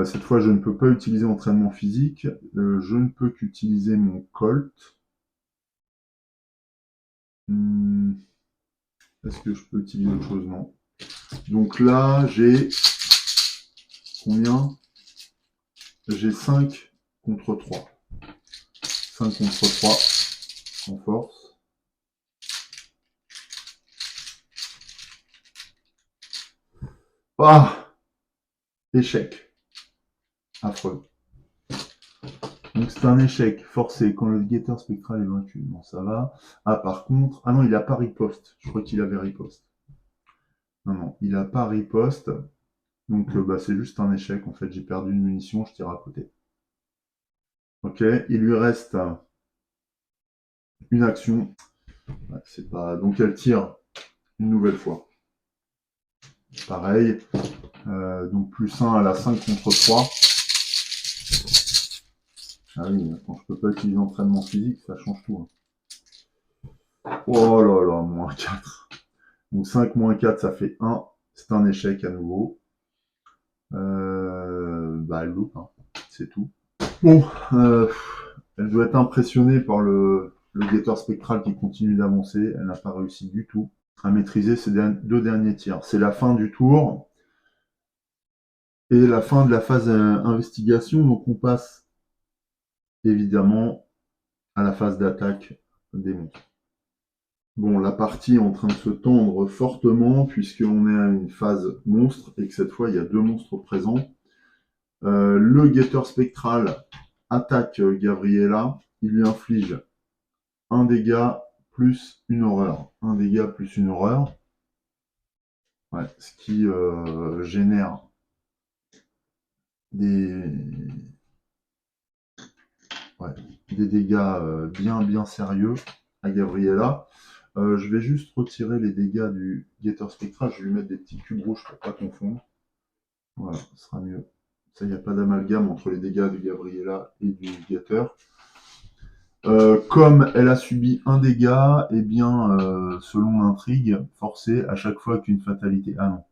Cette fois, je ne peux pas utiliser entraînement physique. Je ne peux qu'utiliser mon Colt. Est-ce que je peux utiliser autre chose? Non. Donc là, j'ai combien? J'ai 5 contre 3. 5 contre 3 en force. Ah! Échec. Affreux. Donc c'est un échec forcé quand le guetteur spectral est vaincu. Bon, ça va. Ah, par contre... Ah non, il a pas riposte. Je crois qu'il avait riposte. Non, non, il a pas riposte. Donc bah, c'est juste un échec. En fait, j'ai perdu une munition, je tire à côté. Ok, il lui reste une action. Ouais, c'est pas... Donc elle tire une nouvelle fois. Pareil. Donc plus 1, elle a 5 contre 3. Ah oui, quand je peux pas utiliser l'entraînement physique, ça change tout. Hein. Oh là là, moins 4. Donc 5 moins 4, ça fait 1. C'est un échec à nouveau. Elle loupe, hein. C'est tout. Bon, elle doit être impressionnée par le guetteur spectral qui continue d'avancer. Elle n'a pas réussi du tout à maîtriser ces 2 derniers tirs. C'est la fin du tour et la fin de la phase investigation. Donc on passe évidemment à la phase d'attaque des monstres. Bon, la partie est en train de se tendre fortement puisqu'on est à une phase monstre et que cette fois il y a 2 monstres présents. Le guetteur spectral attaque Gabriella. Il lui inflige un dégât plus une horreur. Un dégât plus une horreur. Ouais, ce qui génère des, ouais, des dégâts bien sérieux à Gabriella. Je vais juste retirer les dégâts du guetteur spectral. Je vais lui mettre des petits cubes rouges pour pas confondre. Voilà, ce sera mieux. Ça, il n'y a pas d'amalgame entre les dégâts de Gabriella et du guetteur. Comme elle a subi un dégât, eh bien, selon l'intrigue, forcée à chaque fois qu'une fatalité... Ah non.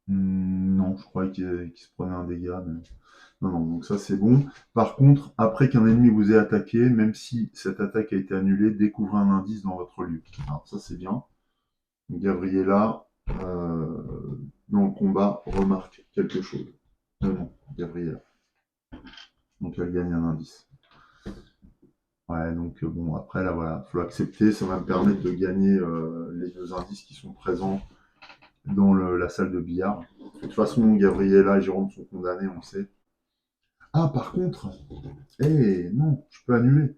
Non, je croyais qu'il se prenait un dégât. Mais... Non, non, donc ça c'est bon. Par contre, après qu'un ennemi vous ait attaqué, même si cette attaque a été annulée, découvrez un indice dans votre lieu. Alors ça c'est bien. Gabriella, dans le combat, remarque quelque chose. Non, Gabriella. Donc elle gagne un indice. Ouais, donc bon, après là, voilà, faut l'accepter. Ça va me permettre de gagner les 2 indices qui sont présents dans la salle de billard. toute façon, Gabriella et Jérôme sont condamnés, on le sait. Ah, par contre, non, je peux annuler.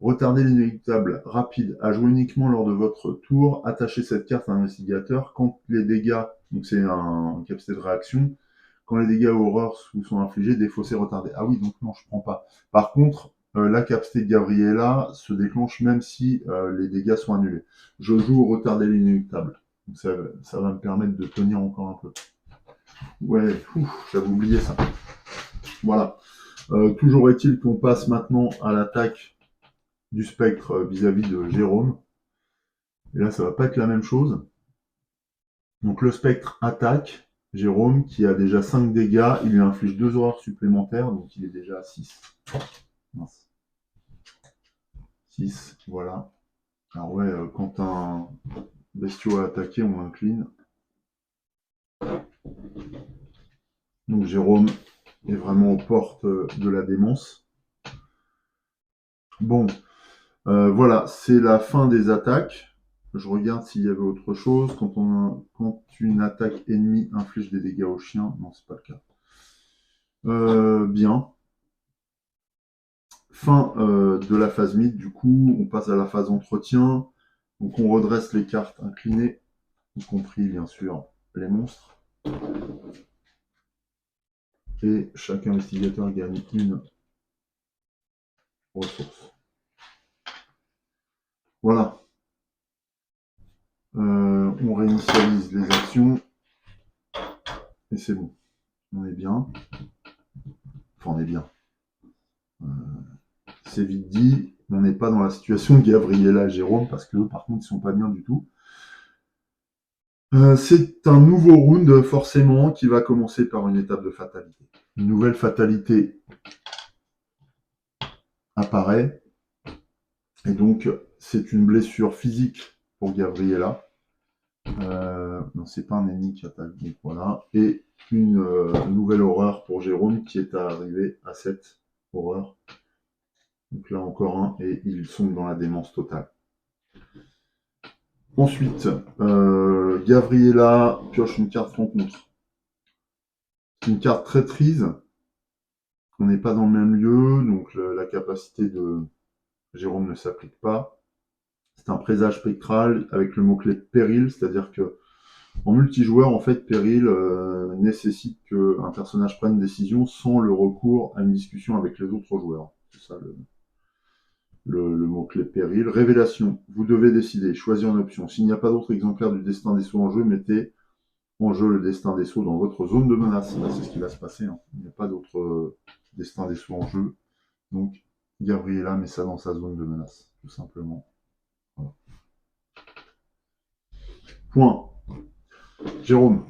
Retarder l'inéluctable rapide à jouer uniquement lors de votre tour. Attachez cette carte à un investigateur quand les dégâts, donc c'est un capacité de réaction, quand les dégâts ou horreurs vous sont infligés, défaussés, retardés. Ah oui, donc non, je prends pas. Par contre, la capacité de Gabriella se déclenche même si les dégâts sont annulés. Je joue retarder l'inéluctable. Donc ça va me permettre de tenir encore un peu. Ouais, j'avais oublié ça. Voilà. Toujours est-il qu'on passe maintenant à l'attaque du spectre vis-à-vis de Jérôme. Et là, ça va pas être la même chose. Donc le spectre attaque Jérôme, qui a déjà 5 dégâts. Il lui inflige 2 horreurs supplémentaires, donc il est déjà à 6. Mince. 6, voilà. Alors ouais, quand un bestiau a attaqué, on incline. Donc Jérôme est vraiment aux portes de la démence. Bon, voilà, c'est la fin des attaques. Je regarde s'il y avait autre chose. Quand une attaque ennemie inflige des dégâts au chien, non, c'est pas le cas. Bien. Fin de la phase mid, du coup, on passe à la phase entretien. Donc on redresse les cartes inclinées, y compris bien sûr les monstres. Et chaque investigateur gagne une ressource. Voilà. On réinitialise les actions. Et c'est bon. On est bien. Enfin, on est bien. C'est vite dit. On n'est pas dans la situation de Gabriella et Jérôme, parce que par contre, ils sont pas bien du tout. C'est un nouveau round, forcément, qui va commencer par une étape de fatalité. Une nouvelle fatalité apparaît. Et donc, c'est une blessure physique pour Gabriella. Non, c'est pas un ennemi qui attaque, donc voilà. Et une nouvelle horreur pour Jérôme qui est arrivé à cette horreur. Donc là encore un, et ils sont dans la démence totale. Ensuite, Gabriella pioche une carte rencontre. Une carte traîtrise. On n'est pas dans le même lieu, donc la capacité de Jérôme ne s'applique pas. C'est un présage spectral avec le mot-clé péril, c'est-à-dire que en multijoueur, en fait, péril nécessite qu'un personnage prenne une décision sans le recours à une discussion avec les autres joueurs. C'est ça le mot-clé péril. Révélation. Vous devez décider, choisir une option. S'il n'y a pas d'autre exemplaire du destin des sceaux en jeu, mettez en jeu le destin des sceaux dans votre zone de menace. Là, c'est ce qui va se passer. Hein. Il n'y a pas d'autre destin des sceaux en jeu. Donc, Gabriella met ça dans sa zone de menace, tout simplement. Voilà. Point. Jérôme.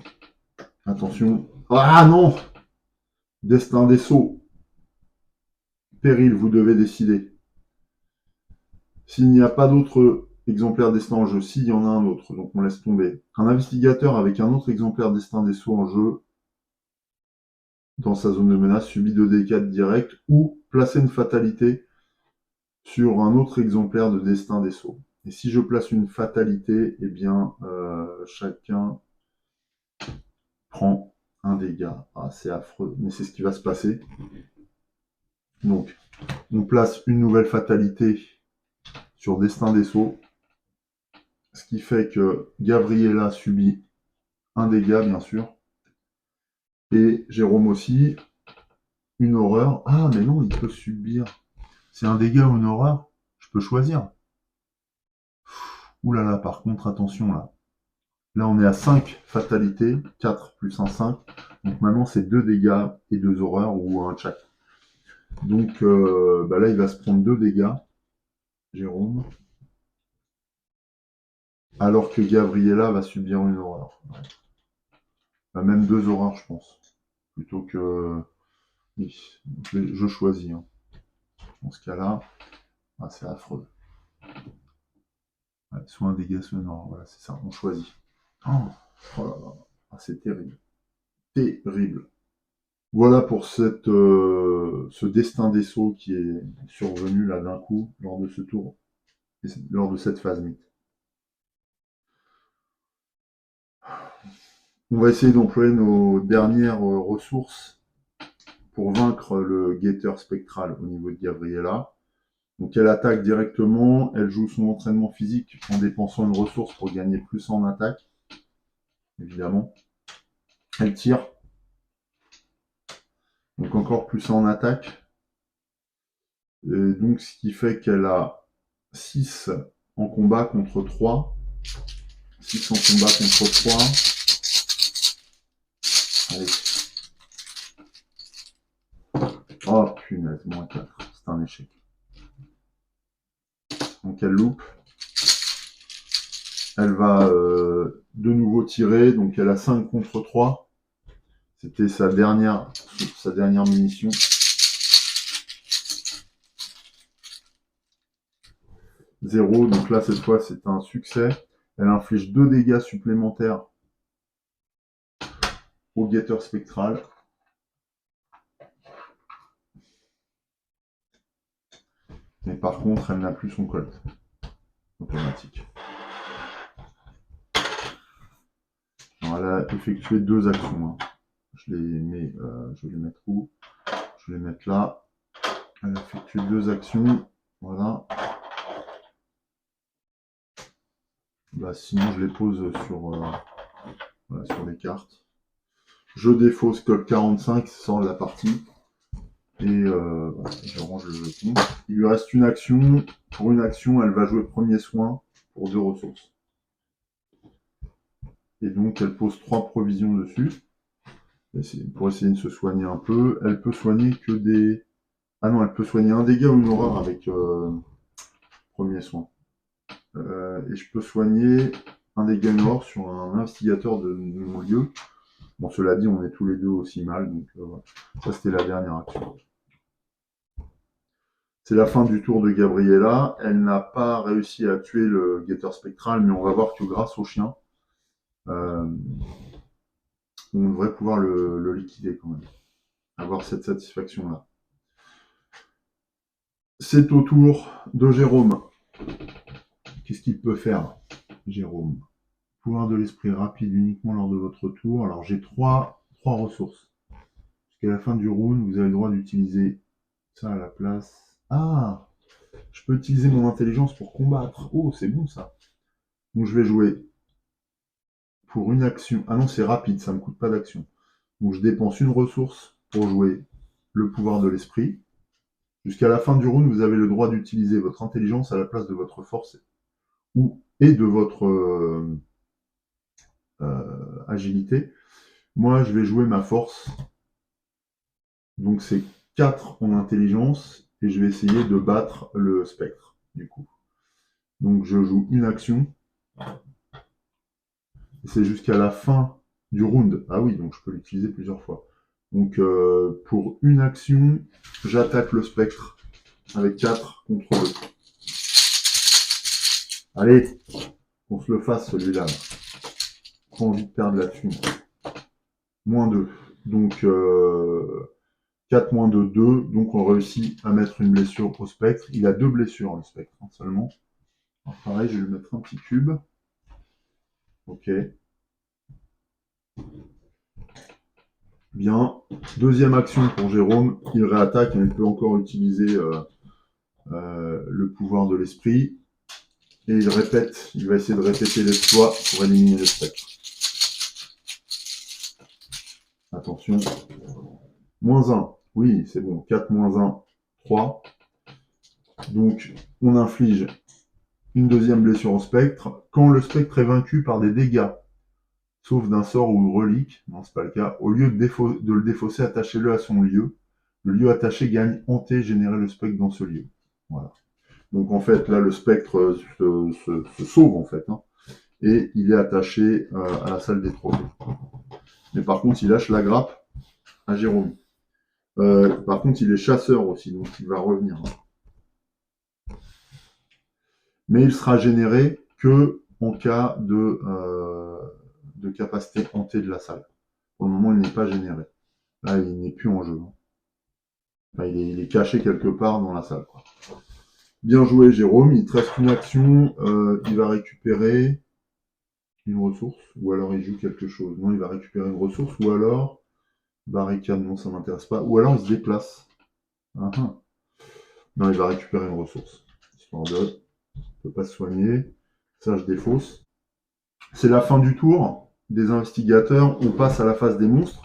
Attention. Ah non! Destin des sceaux. Péril, vous devez décider. S'il n'y a pas d'autre exemplaire destin en jeu, s'il y en a un autre, donc on laisse tomber. Un investigateur avec un autre exemplaire destin des sceaux en jeu dans sa zone de menace subit 2d4 direct ou placer une fatalité sur un autre exemplaire de destin des sceaux. Et si je place une fatalité, eh bien chacun prend un dégât. Ah, c'est affreux, mais c'est ce qui va se passer. Donc, on place une nouvelle fatalité sur destin des sceaux. Ce qui fait que Gabriella subit un dégât, bien sûr. Et Jérôme aussi. Une horreur. Ah, mais non, il peut subir. C'est un dégât ou une horreur. Je peux choisir. Ouh là là, par contre, attention là. Là, on est à 5 fatalités. 4 plus 1, 5. Donc maintenant, c'est 2 dégâts et 2 horreurs ou un chaque. Donc là, il va se prendre 2 dégâts, Jérôme. Alors que Gabriella va subir une horreur. Bah, même 2 horreurs, je pense. Plutôt que... Oui, je choisis. Hein. Dans ce cas-là, ah, c'est affreux. Ouais, soit un dégât, soit une horreur. Voilà, c'est ça, on choisit. Oh, oh là là. Ah, c'est terrible. Terrible. Voilà pour ce destin des sceaux qui est survenu là d'un coup lors de ce tour, lors de cette phase mythe. On va essayer d'employer nos dernières ressources pour vaincre le guetteur spectral au niveau de Gabriella. Donc elle attaque directement, elle joue son entraînement physique en dépensant une ressource pour gagner plus en attaque, évidemment. Elle tire, donc encore plus en attaque. Et donc ce qui fait qu'elle a 6 en combat contre 3. 6 en combat contre 3. Allez. Oh punaise, moins 4. C'est un échec. Donc elle loupe. Elle va de nouveau tirer. Donc elle a 5 contre 3. C'était sa dernière munition. 0. Donc là, cette fois, c'est un succès. Elle inflige 2 dégâts supplémentaires au guetteur spectral. Mais par contre, elle n'a plus son colt automatique. Alors, elle a effectué 2 actions. Je vais les mettre où? Je vais les mettre là. Elle a effectué 2 actions. Voilà. Bah, sinon, je les pose sur les cartes. Je défausse colt 45, ça sort de la partie. Et je range le jeton. Il lui reste une action. Pour une action, elle va jouer premier soin pour 2 ressources. Et donc, elle pose 3 provisions dessus. Pour essayer de se soigner un peu. Elle peut soigner que des... Ah non, elle peut soigner un dégât ou une horreur avec premier soin. Et je peux soigner un dégât noir sur un investigateur de mon lieu. Bon, cela dit, on est tous les deux aussi mal. Donc, voilà. Ça, c'était la dernière action. C'est la fin du tour de Gabriella. Elle n'a pas réussi à tuer le guetteur spectral, mais on va voir que grâce au chien, on devrait pouvoir le liquider quand même. Avoir cette satisfaction-là. C'est au tour de Jérôme. Qu'est-ce qu'il peut faire, Jérôme? Pouvoir de l'esprit rapide uniquement lors de votre tour. Alors j'ai 3 ressources. Jusqu'à la fin du round, vous avez le droit d'utiliser ça à la place. Ah, je peux utiliser mon intelligence pour combattre. Oh, c'est bon ça. Donc je vais jouer pour une action. Ah non, c'est rapide, ça ne me coûte pas d'action. Donc je dépense une ressource pour jouer le pouvoir de l'esprit. Jusqu'à la fin du round, vous avez le droit d'utiliser votre intelligence à la place de votre force et de votre agilité. Moi, je vais jouer ma force. Donc c'est 4 en intelligence et je vais essayer de battre le spectre, du coup. Donc je joue une action. Et c'est jusqu'à la fin du round. Ah oui, donc je peux l'utiliser plusieurs fois. Donc pour une action, j'attaque le spectre avec 4 contre 2. Allez, qu'on se le fasse celui-là. Pas envie de perdre là-dessus. Moins 2. Donc 4 moins 2, 2. Donc on réussit à mettre une blessure au spectre. Il a 2 blessures, le spectre, seulement. Alors, pareil, je vais lui mettre un petit cube. Ok. Bien. Deuxième action pour Jérôme. Il réattaque et il peut encore utiliser le pouvoir de l'esprit. Et il va essayer de répéter l'exploit pour éliminer le spectre. Attention. Moins 1. Oui, c'est bon. 4 moins 1, 3. Donc, on inflige une deuxième blessure au spectre. Quand le spectre est vaincu par des dégâts, sauf d'un sort ou relique, non, c'est pas le cas, au lieu de le défausser, attachez-le à son lieu. Le lieu attaché gagne hanté, générer le spectre dans ce lieu. Voilà. Donc en fait, là, le spectre se sauve, en fait, hein, et il est attaché à la salle des trophées. Mais par contre, il lâche la grappe à Jérôme. Par contre, il est chasseur aussi, donc il va revenir. Mais il sera généré que en cas de capacité hantée de la salle. Pour le moment, il n'est pas généré. Là, il n'est plus en jeu. Enfin, il est caché quelque part dans la salle, quoi. Bien joué, Jérôme. Il te reste une action. Il va récupérer une ressource, ou alors il joue quelque chose. Non, il va récupérer une ressource, ou alors barricade, non, ça m'intéresse pas. Ou alors il se déplace. Ah, ah. Non, il va récupérer une ressource. Histoire de, ne peut pas se soigner. Ça, je défausse. C'est la fin du tour des investigateurs. On passe à la phase des monstres.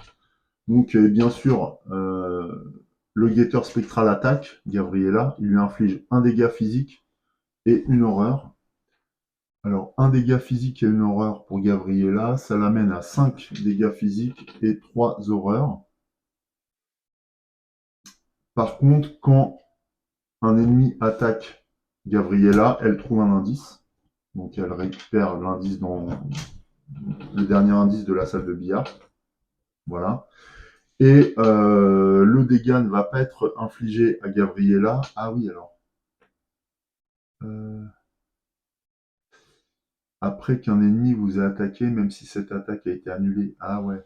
Donc, bien sûr, le guetteur spectral attaque Gabriella. Il lui inflige un dégât physique et une horreur. Alors, un dégât physique et une horreur pour Gabriella, ça l'amène à 5 dégâts physiques et 3 horreurs. Par contre, quand un ennemi attaque Gabriella, elle trouve un indice. Donc, elle récupère l'indice dans le dernier indice de la salle de billard. Voilà. Et le dégât ne va pas être infligé à Gabriella. Ah oui, alors. Après qu'un ennemi vous ait attaqué, même si cette attaque a été annulée. Ah ouais.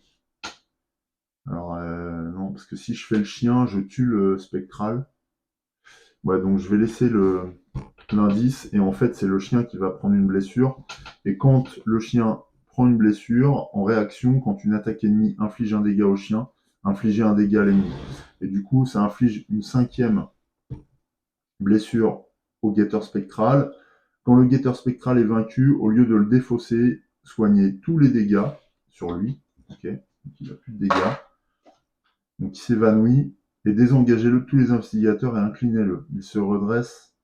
Alors, non, parce que si je fais le chien, je tue le spectral. Ouais, donc je vais laisser l'indice. Et en fait, c'est le chien qui va prendre une blessure. Et quand le chien prend une blessure, en réaction, quand une attaque ennemie inflige un dégât au chien, infligez un dégât à l'ennemi. Et du coup, ça inflige une 5e blessure au guetteur spectral. Quand le guetteur spectral est vaincu, au lieu de le défausser, soignez tous les dégâts sur lui. Ok, donc il n'a plus de dégâts. Donc il s'évanouit et désengagez-le de tous les investigateurs et inclinez-le. Il se redresse.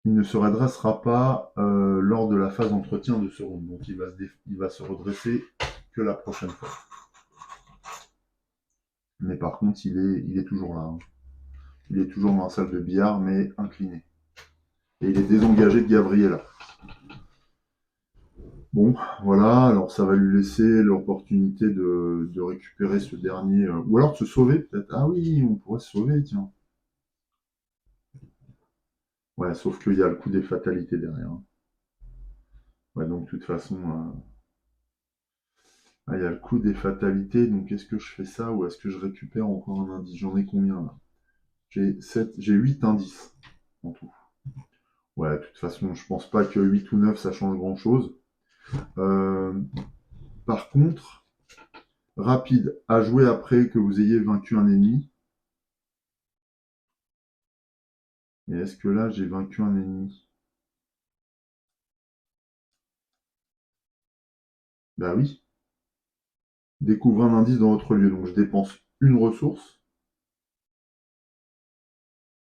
Il ne se redressera pas lors de la phase d'entretien de ce round. Donc il va se redresser que la prochaine fois. Mais par contre, il est toujours là. Hein. Il est toujours dans la salle de billard, mais incliné. Et il est désengagé de Gabriella. Bon, voilà, alors ça va lui laisser l'opportunité de récupérer ce dernier, ou alors de se sauver peut-être. Ah oui, on pourrait se sauver, tiens. Ouais, sauf qu'il y a le coup des fatalités derrière. Hein. Ouais, donc de toute façon, il y a le coup des fatalités, donc est-ce que je fais ça ou est-ce que je récupère encore un indice? J'en ai combien là? J'ai 8 indices en tout. Ouais, de toute façon, je pense pas que 8 ou 9 ça change grand-chose. Par contre, rapide à jouer après que vous ayez vaincu un ennemi. Et est-ce que là, j'ai vaincu un ennemi? Bah oui. Découvre un indice dans votre lieu. Donc je dépense une ressource.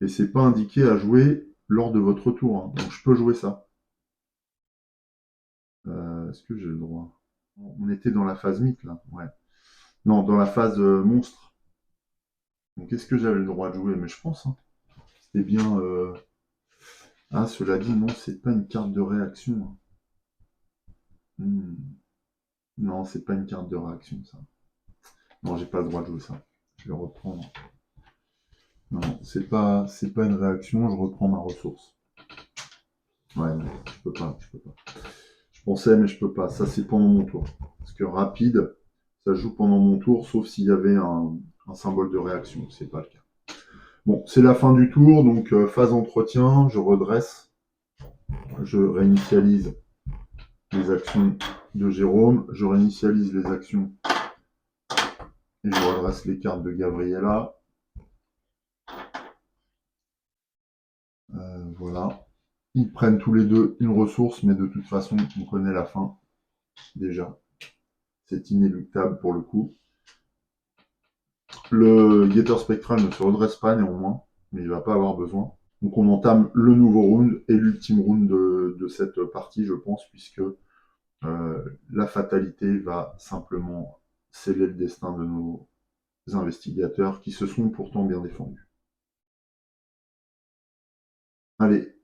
Et c'est pas indiqué à jouer lors de votre tour. Hein. Donc je peux jouer ça. Est-ce que j'ai le droit? On était dans la phase mythe là. Ouais. Non, dans la phase monstre. Donc est-ce que j'avais le droit de jouer? Mais je pense. Hein. C'était bien. Ah, cela dit, non, c'est pas une carte de réaction. Hein. Non, c'est pas une carte de réaction, ça. Non, j'ai pas le droit de jouer ça. Je vais reprendre. Non, c'est pas une réaction, je reprends ma ressource. Ouais, non, je peux pas. Je pensais, mais je peux pas. Ça, c'est pendant mon tour. Parce que rapide, ça joue pendant mon tour, sauf s'il y avait un symbole de réaction. C'est pas le cas. Bon, c'est la fin du tour, donc phase entretien, je redresse, je réinitialise les actions de Jérôme, je réinitialise les actions et je redresse les cartes de Gabriella. Voilà. Ils prennent tous les deux une ressource, mais de toute façon, on connaît la fin déjà. C'est inéluctable pour le coup. Le guetteur spectral ne se redresse pas néanmoins, mais il va pas avoir besoin. Donc on entame le nouveau round et l'ultime round de cette partie, je pense, puisque la fatalité va simplement sceller le destin de nos investigateurs qui se sont pourtant bien défendus. Allez,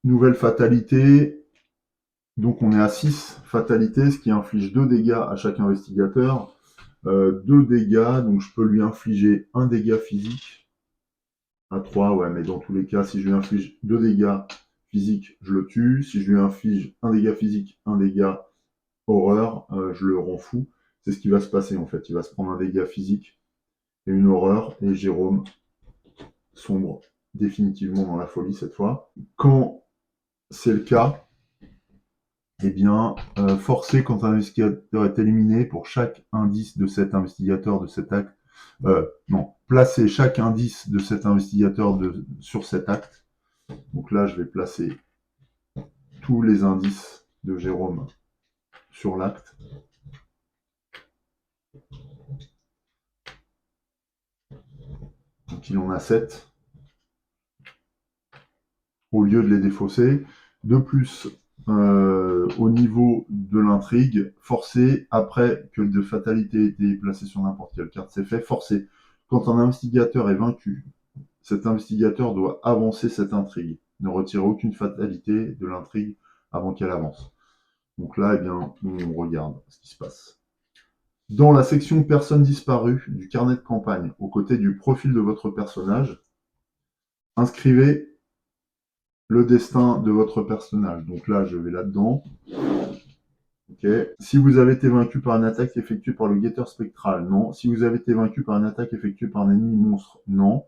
nouvelle fatalité. Donc on est à 6 fatalités, ce qui inflige 2 dégâts à chaque investigateur. 2 dégâts, donc je peux lui infliger un dégât physique à 3, ouais, mais dans tous les cas, si je lui inflige 2 dégâts physiques, je le tue. Si je lui inflige un dégât physique, un dégât horreur, je le rends fou. C'est ce qui va se passer en fait. Il va se prendre un dégât physique et une horreur, et Jérôme sombre définitivement dans la folie cette fois. Quand c'est le cas, eh bien, forcer quand un investigateur est éliminé pour chaque indice de cet investigateur de cet acte. Non, placer chaque indice de cet investigateur sur cet acte. Donc là, je vais placer tous les indices de Jérôme sur l'acte. Donc il en a 7. Au lieu de les défausser. De plus, au niveau de l'intrigue, forcer, après que de fatalité ait été placée sur n'importe quelle carte, c'est fait, forcer. Quand un investigateur est vaincu, cet investigateur doit avancer cette intrigue. Ne retirer aucune fatalité de l'intrigue avant qu'elle avance. Donc là, eh bien, on regarde ce qui se passe. Dans la section personnes disparues du carnet de campagne, aux côtés du profil de votre personnage, inscrivez le destin de votre personnage. Donc là, je vais là-dedans. Okay. Si vous avez été vaincu par une attaque effectuée par le guetteur spectral, non. Si vous avez été vaincu par une attaque effectuée par un ennemi monstre, non.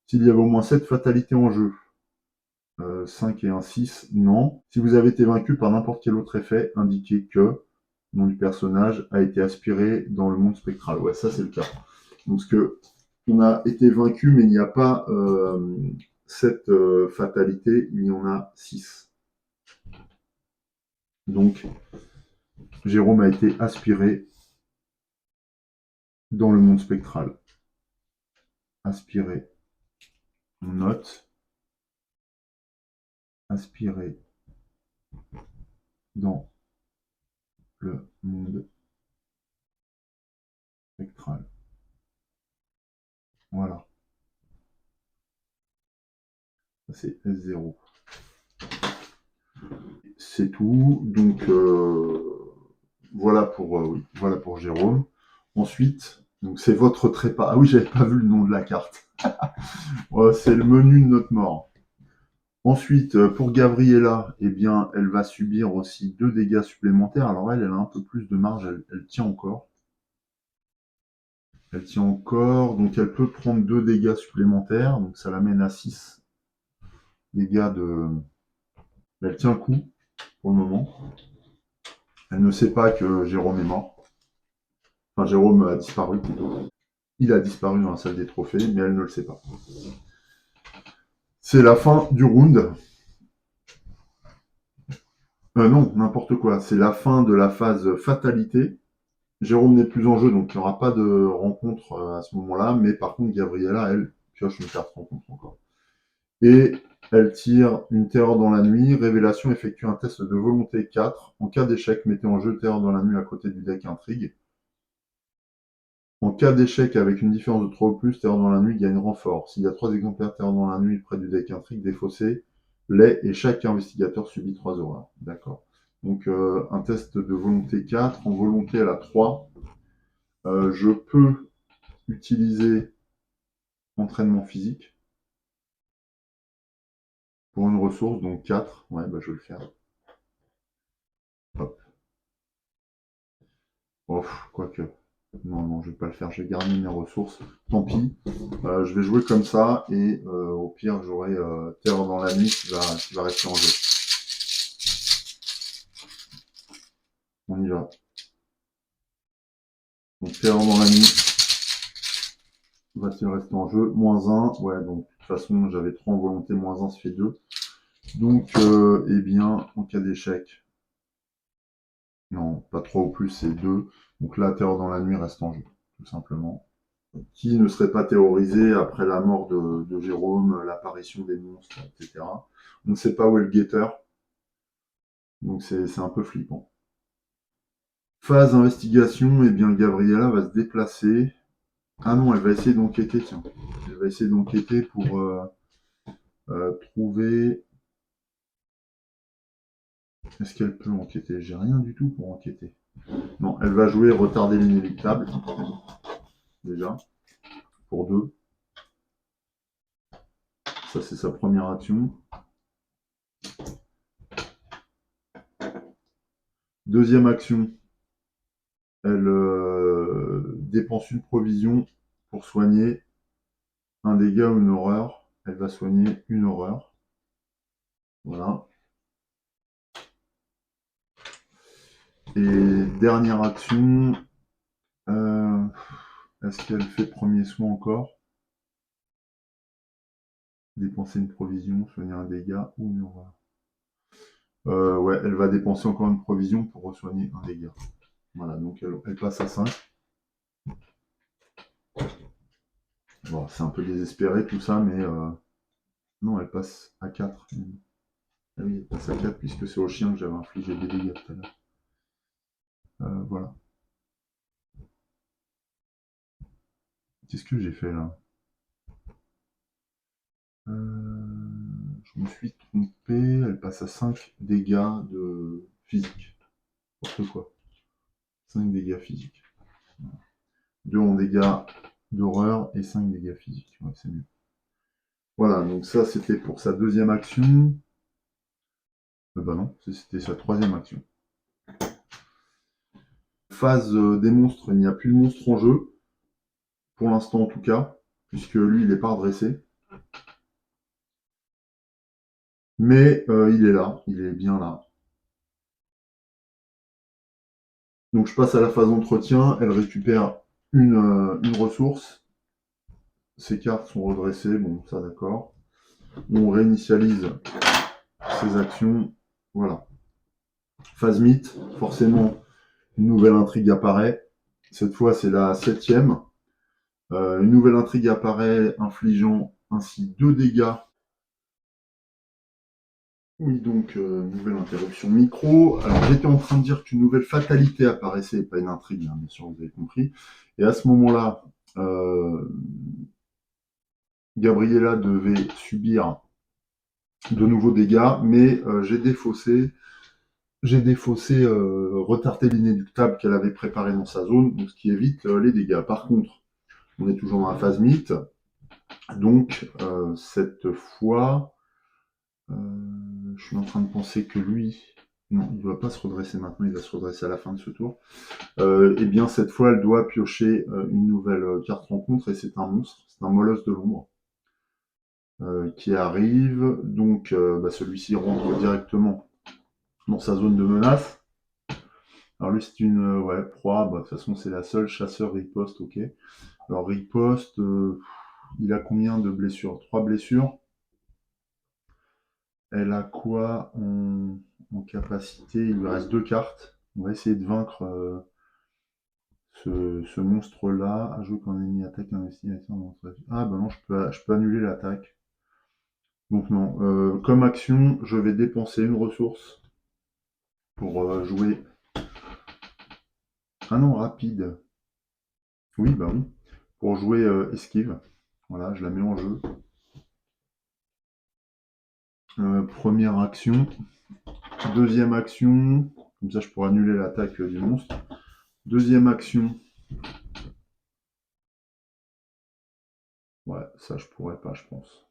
S'il y avait au moins 7 fatalités en jeu, 5 et un 6, non. Si vous avez été vaincu par n'importe quel autre effet, indiquez que le nom du personnage a été aspiré dans le monde spectral. Ouais, ça c'est le cas. Donc, on a été vaincu, mais il n'y a pas cette fatalité, il y en a 6. Donc, Jérôme a été aspiré dans le monde spectral. Aspiré. On note. Aspiré dans le monde spectral. Voilà. Ça, c'est S0. C'est tout. Donc, voilà pour Jérôme. Ensuite, donc c'est votre trépas. Ah oui, j'avais pas vu le nom de la carte. C'est le menu de notre mort. Ensuite, pour Gabriella, eh bien, elle va subir aussi 2 dégâts supplémentaires. Alors elle a un peu plus de marge, elle tient encore. Elle tient encore, donc elle peut prendre 2 dégâts supplémentaires, donc ça l'amène à 6 dégâts de... Elle tient le coup pour le moment. Elle ne sait pas que Jérôme est mort. Enfin, Jérôme a disparu plutôt. Il a disparu dans la salle des trophées, mais elle ne le sait pas. C'est la fin du round. Non, n'importe quoi. C'est la fin de la phase fatalité. Jérôme n'est plus en jeu, donc il n'y aura pas de rencontre à ce moment-là. Mais par contre, Gabriella, elle, pioche une carte rencontre encore. Et elle tire une terreur dans la nuit. Révélation, effectue un test de volonté 4. En cas d'échec, mettez en jeu terreur dans la nuit à côté du deck intrigue. En cas d'échec avec une différence de 3 ou plus, terreur dans la nuit gagne renfort. S'il y a 3 exemplaires terreur dans la nuit près du deck intrigue, défaussez les et chaque investigateur subit 3 horreurs. D'accord. Donc un test de volonté 4. En volonté, elle a 3. Je peux utiliser entraînement physique pour une ressource, donc 4. Ouais, bah, je vais le faire. Hop. Oh, quoique. Non, je vais pas le faire. Je vais garder mes ressources. Tant pis. Je vais jouer comme ça et au pire, j'aurai terreur dans la nuit qui va rester en jeu. On y va. Donc terreur dans la nuit va-t-il rester en jeu? -1. Ouais, donc de toute façon, j'avais 3 en volonté, -1, ça fait 2. Donc, eh bien, en cas d'échec, non, pas 3 ou plus, c'est 2. Donc là, terreur dans la nuit reste en jeu, tout simplement. Qui ne serait pas terrorisé après la mort de Jérôme, l'apparition des monstres, etc. On ne sait pas où est le guetteur, donc c'est un peu flippant. Phase investigation, eh bien Gabriella va se déplacer. Ah non, elle va essayer d'enquêter, tiens. Elle va essayer d'enquêter pour trouver... Est-ce qu'elle peut enquêter? J'ai rien du tout pour enquêter. Non, elle va jouer retarder l'inéluctable, déjà, pour 2. Ça, c'est sa première action. Deuxième action, elle dépense une provision pour soigner un dégât ou une horreur. Elle va soigner une horreur. Voilà. Et dernière action, est-ce qu'elle fait premier soin encore? Dépenser une provision, soigner un dégât ou une horreur. Ouais, elle va dépenser encore une provision pour soigner un dégât. Voilà, donc elle passe à 5. Bon, c'est un peu désespéré tout ça, mais non, elle passe à 4. Ah oui, elle passe à 4 puisque c'est au chien que j'avais infligé des dégâts tout à l'heure. Voilà. Qu'est-ce que j'ai fait là? Je me suis trompé, elle passe à 5 dégâts de physique. N'importe quoi. 5 dégâts physiques. 2 en dégâts d'horreur et 5 dégâts physiques. Ouais, c'est mieux. Voilà, donc ça c'était pour sa deuxième action. Bah non, c'était sa troisième action. Phase des monstres, il n'y a plus de monstres en jeu. Pour l'instant en tout cas, puisque lui il n'est pas redressé. Mais il est là, il est bien là. Donc je passe à la phase entretien, elle récupère une ressource. Ses cartes sont redressées, bon ça d'accord. On réinitialise ses actions, voilà. Phase mythe, forcément une nouvelle intrigue apparaît. Cette fois c'est la 7e. Une nouvelle intrigue apparaît, infligeant ainsi 2 dégâts. Oui, donc, nouvelle interruption micro. Alors, j'étais en train de dire qu'une nouvelle fatalité apparaissait, pas une intrigue, hein, bien sûr, vous avez compris. Et à ce moment-là, Gabriella devait subir de nouveaux dégâts, mais j'ai défaussé retardé l'inéluctable qu'elle avait préparé dans sa zone, donc ce qui évite les dégâts. Par contre, on est toujours dans la phase mythe, donc cette fois, je suis en train de penser que lui, non, il ne doit pas se redresser maintenant, il va se redresser à la fin de ce tour. Et bien cette fois, elle doit piocher une nouvelle carte rencontre, et c'est un monstre, c'est un molosse de l'ombre qui arrive. Donc celui-ci rentre directement dans sa zone de menace. Alors lui, c'est une proie, de toute façon, c'est la seule chasseur riposte, ok. Alors riposte, il a combien de blessures? 3 blessures. Elle a quoi en capacité? Il lui reste 2 cartes. On va essayer de vaincre ce monstre-là. À jouer quand un ennemi attaque un investigateur. Ah bah non, je peux annuler l'attaque. Donc non. Comme action, je vais dépenser une ressource pour jouer. Ah non, rapide. Oui, bah oui. Pour jouer esquive. Voilà, je la mets en jeu. Première action. Deuxième action. Comme ça, je pourrais annuler l'attaque du monstre. Deuxième action. Ouais, ça je pourrais pas, je pense.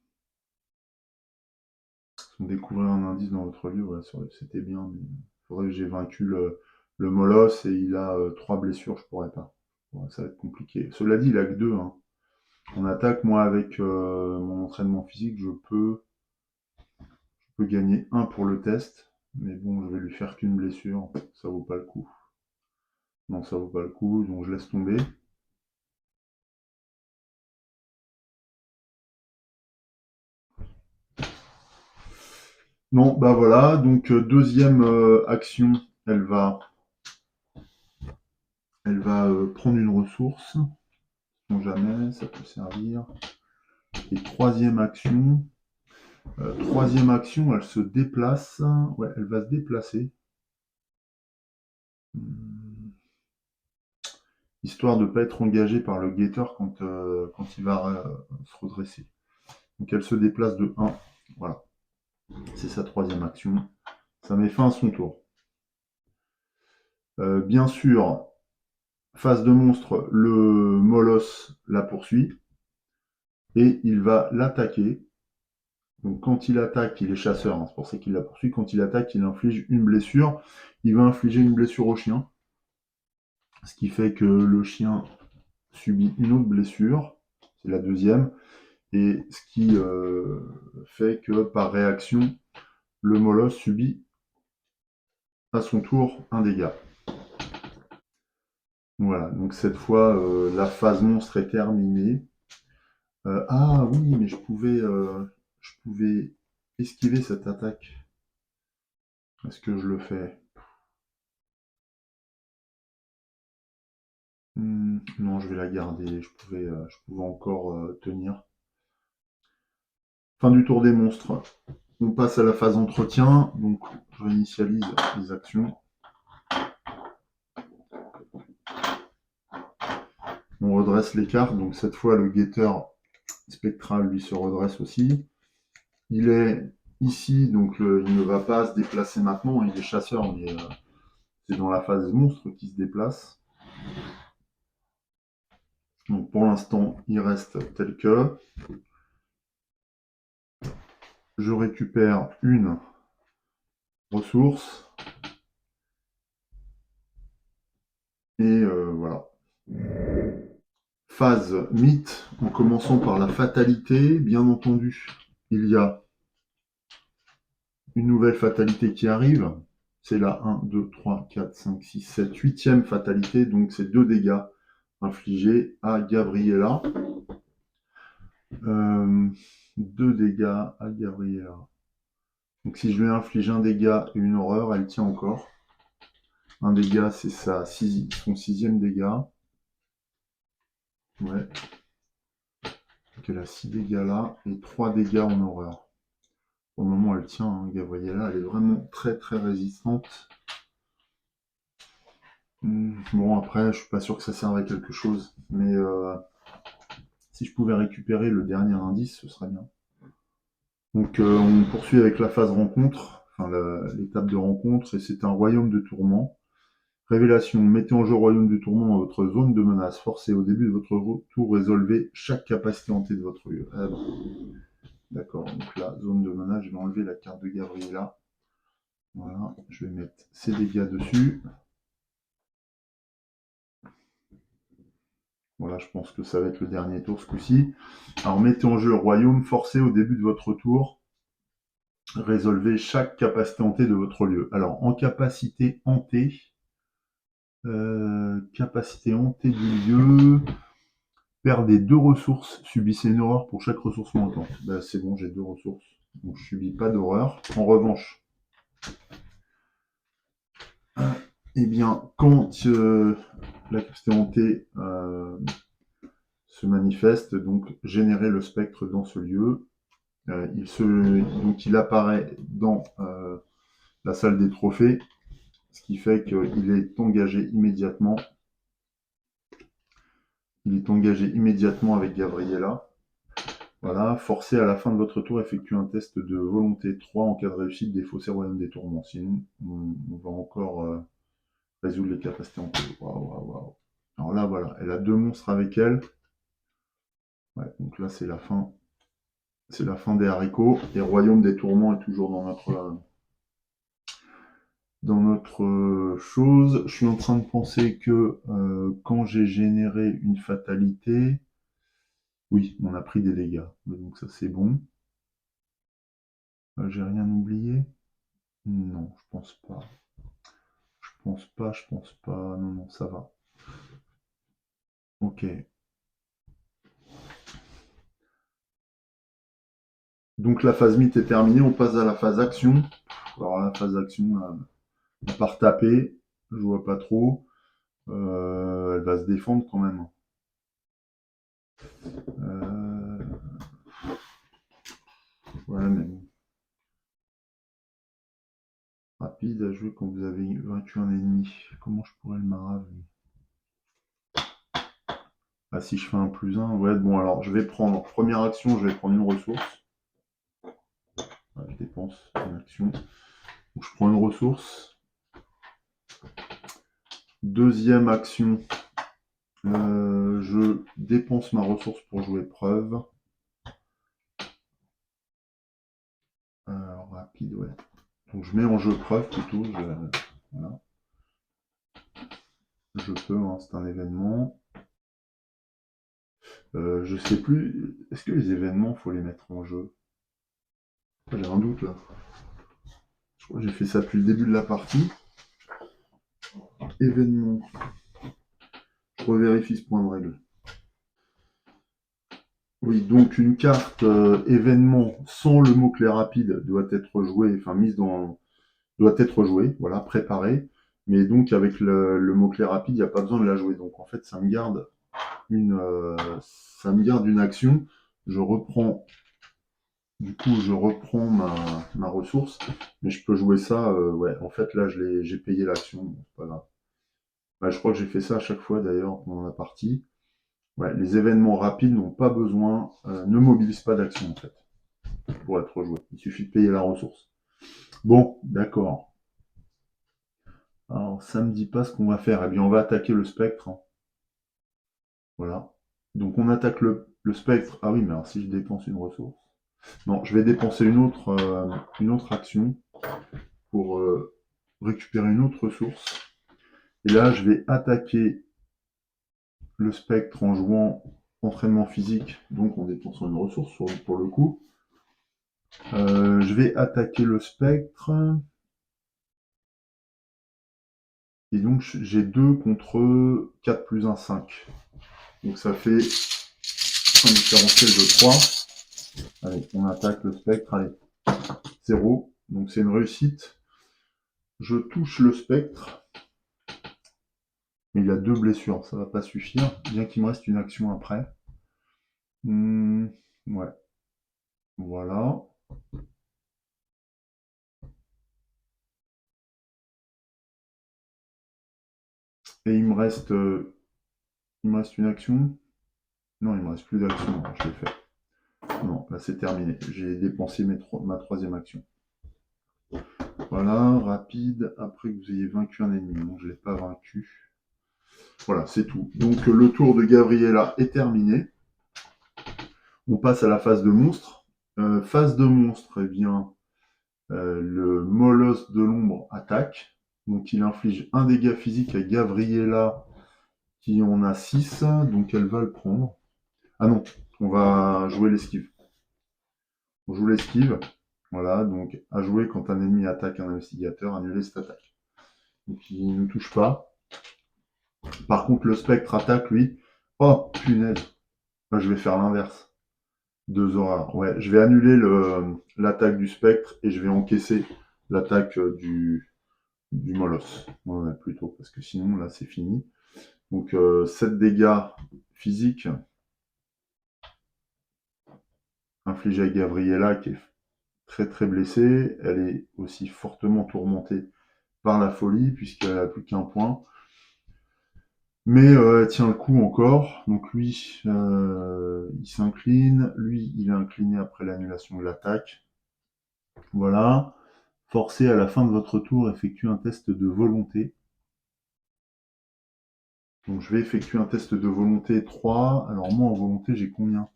Découvrir un indice dans votre livre, ouais, c'était bien, mais il faudrait que j'ai vaincu le molosse et il a 3 blessures, je pourrais pas. Ouais, ça va être compliqué. Cela dit, il a que 2. Hein. En attaque, moi, avec mon entraînement physique, je peux gagner 1 pour le test, mais bon, je vais lui faire qu'une blessure, ça vaut pas le coup. Non, ça vaut pas le coup, donc je laisse tomber. Non, bah voilà, donc deuxième action, elle va prendre une ressource, on jamais, ça peut servir. Et troisième action, elle se déplace, ouais, elle va se déplacer. Histoire de ne pas être engagée par le guetteur quand il va se redresser. Donc elle se déplace de 1, voilà. C'est sa troisième action. Ça met fin à son tour. Bien sûr, phase de monstre, le molosse la poursuit et il va l'attaquer. Donc quand il attaque, il est chasseur, hein, c'est pour ça qu'il la poursuit. Quand il attaque, il inflige une blessure. Il va infliger une blessure au chien, ce qui fait que le chien subit une autre blessure, c'est la deuxième, et ce qui fait que par réaction, le molosse subit à son tour un dégât. Voilà, donc cette fois, la phase monstre est terminée. Ah oui, mais je pouvais esquiver cette attaque. Est-ce que je le fais? Non, je vais la garder. Je pouvais encore tenir. Fin du tour des monstres. On passe à la phase entretien. Donc, je réinitialise les actions. On redresse les cartes. Donc, cette fois, le guetteur spectral, lui, se redresse aussi. Il est ici, donc il ne va pas se déplacer maintenant. Il est chasseur, mais c'est dans la phase monstre qu'il se déplace. Donc, pour l'instant, il reste tel que. Je récupère une ressource. Et voilà. Phase mythe, en commençant par la fatalité, bien entendu. Il y a une nouvelle fatalité qui arrive. C'est la 1, 2, 3, 4, 5, 6, 7, 8e fatalité. Donc c'est 2 dégâts infligés à Gabriella. 2 dégâts à Gabriella. Donc si je lui inflige un dégât et une horreur, elle tient encore. Un dégât, c'est son 6e dégât. Ouais. Donc elle a 6 dégâts là et 3 dégâts en horreur. Pour le moment, elle tient, hein, Gabriella. Elle est vraiment très très résistante. Bon, après, je suis pas sûr que ça serve à quelque chose. Mais si je pouvais récupérer le dernier indice, ce serait bien. Donc, on poursuit avec la phase rencontre. Enfin, l'étape de rencontre. Et c'est un royaume de tourment. Révélation. Mettez en jeu royaume de tourment dans votre zone de menace forcée. Au début de votre tour, résolvez chaque capacité hantée de votre lieu. Ah bon. D'accord. Donc là, zone de menace, je vais enlever la carte de Gabriella. Voilà. Je vais mettre ces dégâts dessus. Voilà, je pense que ça va être le dernier tour ce coup-ci. Alors, mettez en jeu royaume forcé au début de votre tour. Résolvez chaque capacité hantée de votre lieu. Alors, en capacité hantée, capacité hantée du lieu, perdez 2 ressources, subissez une horreur pour chaque ressource manquante. Ben, c'est bon, j'ai 2 ressources, donc je subis pas d'horreur. En revanche, eh bien, quand la capacité hantée se manifeste, donc générez le spectre dans ce lieu. Donc il apparaît dans la salle des trophées, ce qui fait qu'il est engagé immédiatement. Il est engagé immédiatement avec Gabriella. Voilà, forcé à la fin de votre tour, effectuer un test de volonté 3 en cas de réussite, défausser royaume des tourments. Sinon, on va encore résoudre les capacités en cours. Waouh, waouh, waouh. Alors là, voilà, elle a 2 monstres avec elle. Ouais, donc là, c'est la fin. C'est la fin des haricots. Et royaume des tourments est toujours dans notre chose. Je suis en train de penser que quand j'ai généré une fatalité, oui, on a pris des dégâts. Donc ça c'est bon. J'ai rien oublié? Non, je pense pas. Je pense pas. Non, non, ça va. Ok. Donc la phase mythe est terminée, on passe à la phase action. Alors la phase action, à part taper, je vois pas trop. Elle va se défendre quand même. Euh, ouais, mais bon. Rapide à jouer quand vous avez vaincu un ennemi. Comment je pourrais le marave, lui? Ah, si je fais un plus un, ouais, bon, alors je vais prendre, première action, je vais prendre une ressource. Ouais, je dépense une action. Donc je prends une ressource. Deuxième action, je dépense ma ressource pour jouer preuve. Rapide, ouais. Donc je mets en jeu preuve plutôt. Voilà. Je peux, hein, c'est un événement. Je sais plus. Est-ce que les événements, faut les mettre en jeu? J'ai un doute là. Je crois que j'ai fait ça depuis le début de la partie. Événements. revérifie ce point de règle. Oui, donc une carte événement sans le mot-clé rapide doit être jouée, enfin doit être jouée, voilà, préparée. Mais donc avec le mot-clé rapide, il n'y a pas besoin de la jouer. Donc en fait, ça me garde une action. Je reprends, du coup, je reprends ma ressource, mais je peux jouer ça. Ouais, en fait là, j'ai payé l'action, bon, c'est pas grave. Ouais, je crois que j'ai fait ça à chaque fois d'ailleurs pendant la partie. Ouais, les événements rapides n'ont pas besoin, ne mobilisent pas d'action en fait, pour être joué. Il suffit de payer la ressource. Bon, d'accord. Alors, ça me dit pas ce qu'on va faire. Eh bien, on va attaquer le spectre, hein. Voilà. Donc, on attaque le spectre. Ah oui, mais alors si je dépense une ressource. Non, je vais dépenser une autre action pour récupérer une autre ressource. Et là, je vais attaquer le spectre en jouant entraînement physique, donc en dépensant une ressource pour le coup. Je vais attaquer le spectre. Et donc j'ai 2 contre 4 plus 1, 5. Donc ça fait un différentiel de 3. Allez, on attaque le spectre. Allez, 0. Donc c'est une réussite. Je touche le spectre. Mais il a 2 blessures, ça va pas suffire. Bien qu'il me reste une action après. Ouais. Voilà. Et il me reste une action. Non, il me reste plus d'action. Je l'ai fait. Non, là c'est terminé. J'ai dépensé ma troisième action. Voilà, rapide, après que vous ayez vaincu un ennemi. Non, je ne l'ai pas vaincu. Voilà, c'est tout. Donc le tour de Gabriella est terminé. On passe à la phase de monstre. Phase de monstre, eh bien, le molosse de l'ombre attaque. Donc il inflige un dégât physique à Gabriella qui en a 6, donc elle va le prendre. Ah non, on va jouer l'esquive. On joue l'esquive. Voilà, donc à jouer quand un ennemi attaque un investigateur, annuler cette attaque. Donc il ne touche pas. Par contre, le spectre attaque, lui. Oh, punaise. Là, je vais faire l'inverse. 2 horreurs. Ouais, je vais annuler l'attaque du spectre et je vais encaisser l'attaque du molosse. Ouais, plutôt, parce que sinon, là, c'est fini. Donc, 7 dégâts physiques infligés à Gabriella, qui est très très blessée. Elle est aussi fortement tourmentée par la folie, puisqu'elle a plus qu'un point. Mais elle tient le coup encore. Donc lui, il s'incline. Lui, il est incliné après l'annulation de l'attaque. Voilà. Forcé à la fin de votre tour, effectuer un test de volonté. Donc je vais effectuer un test de volonté 3. Alors moi en volonté, j'ai combien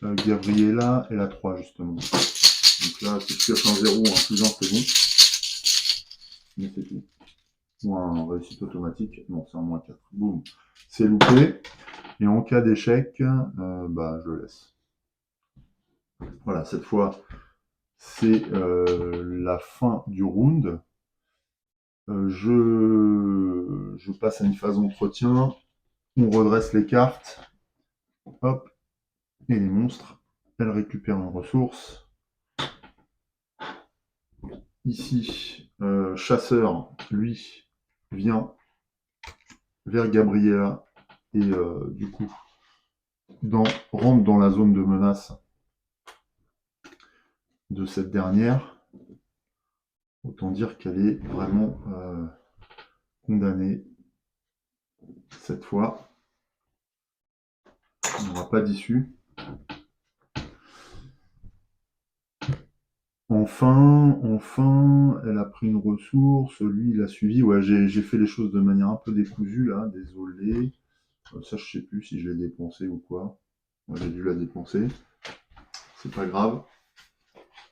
Gabriella, elle a 3 justement. Donc là, si je pioche un 0 ou un plus 1, c'est bon. Mais c'est tout. Ou un réussite automatique. Non, c'est un moins 4. Boum. C'est loupé. Et en cas d'échec, je laisse. Voilà, cette fois, c'est la fin du round. Je passe à une phase d'entretien. On redresse les cartes. Hop. Et les monstres. Elles récupèrent une ressource. Ici, chasseur, lui, vient vers Gabriella. Et du coup, rentre dans la zone de menace de cette dernière. Autant dire qu'elle est vraiment condamnée cette fois. Il n'y aura pas d'issue. Enfin, elle a pris une ressource. Lui, il a suivi. Ouais, j'ai fait les choses de manière un peu décousue là. Désolé. Ça, je sais plus si je l'ai dépensé ou quoi. Moi, j'ai dû la dépenser. C'est pas grave.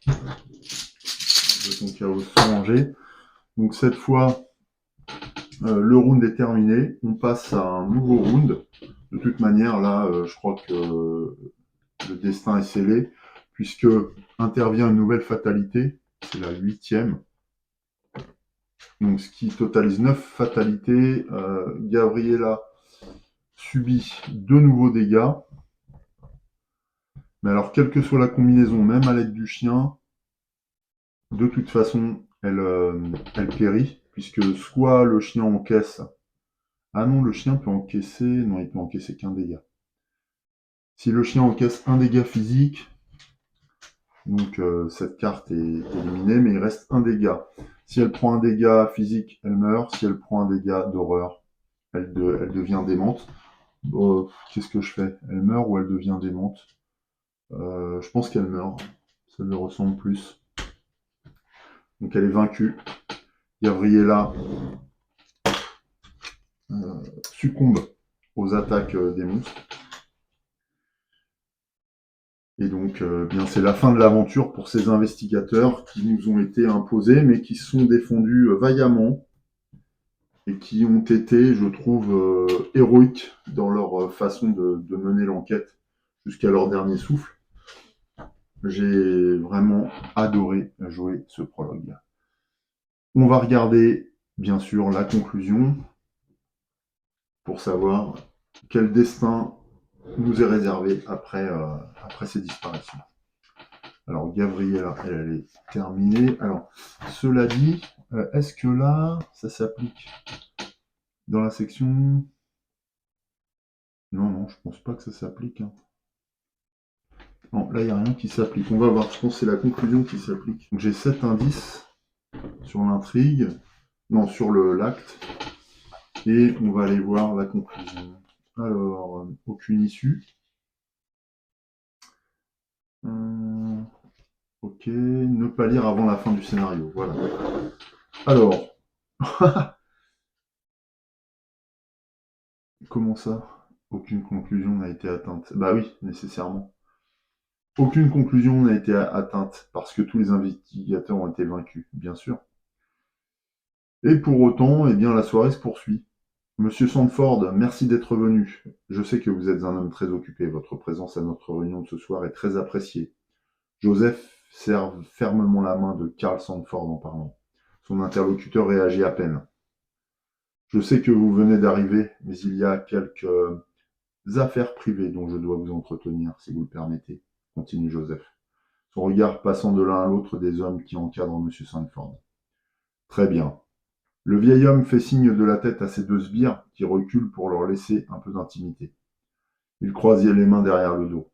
Jeton chaos sans manger. Donc cette fois, le round est terminé. On passe à un nouveau round. De toute manière, là, je crois que le destin est scellé, puisque intervient une nouvelle fatalité. C'est la 8e. Donc, ce qui totalise 9 fatalités. Gabriella subit 2 nouveaux dégâts. Mais alors, quelle que soit la combinaison, même à l'aide du chien, de toute façon, elle périt, puisque soit le chien encaisse... Ah non, le chien peut encaisser... Non, il peut encaisser qu'un dégât. Si le chien encaisse un dégât physique, donc cette carte est éliminée, mais il reste un dégât. Si elle prend un dégât physique, elle meurt. Si elle prend un dégât d'horreur, elle devient démente. Qu'est-ce que je fais? Elle meurt ou elle devient démente? Je pense qu'elle meurt. Ça lui ressemble plus. Donc elle est vaincue. Gabriella succombe aux attaques des monstres. Et donc, bien, c'est la fin de l'aventure pour ces investigateurs qui nous ont été imposés, mais qui se sont défendus vaillamment et qui ont été, je trouve, héroïques dans leur façon de mener l'enquête jusqu'à leur dernier souffle. J'ai vraiment adoré jouer ce prologue. On va regarder, bien sûr, la conclusion pour savoir quel destin nous est réservé après ces disparitions. Alors, Gabriella, elle est terminée. Alors, cela dit, est-ce que là, ça s'applique dans la section... Non, je pense pas que ça s'applique. Hein. Non, là, il n'y a rien qui s'applique. On va voir, je pense que c'est la conclusion qui s'applique. Donc, j'ai 7 indices sur l'intrigue, non, sur l'acte, et on va aller voir la conclusion. Alors, aucune issue. Ok, ne pas lire avant la fin du scénario, voilà. Alors, comment ça? Aucune conclusion n'a été atteinte. Bah oui, nécessairement. Aucune conclusion n'a été atteinte parce que tous les investigateurs ont été vaincus, bien sûr. Et pour autant, eh bien, la soirée se poursuit. Monsieur Sandford, merci d'être venu. Je sais que vous êtes un homme très occupé. Votre présence à notre réunion de ce soir est très appréciée. Joseph serre fermement la main de Karl Sandford en parlant. Son interlocuteur réagit à peine. Je sais que vous venez d'arriver, mais il y a quelques affaires privées dont je dois vous entretenir, si vous le permettez, continue Joseph, son regard passant de l'un à l'autre des hommes qui encadrent M. Sandford. Très bien. Le vieil homme fait signe de la tête à ses 2 sbires qui reculent pour leur laisser un peu d'intimité. Il croise les mains derrière le dos.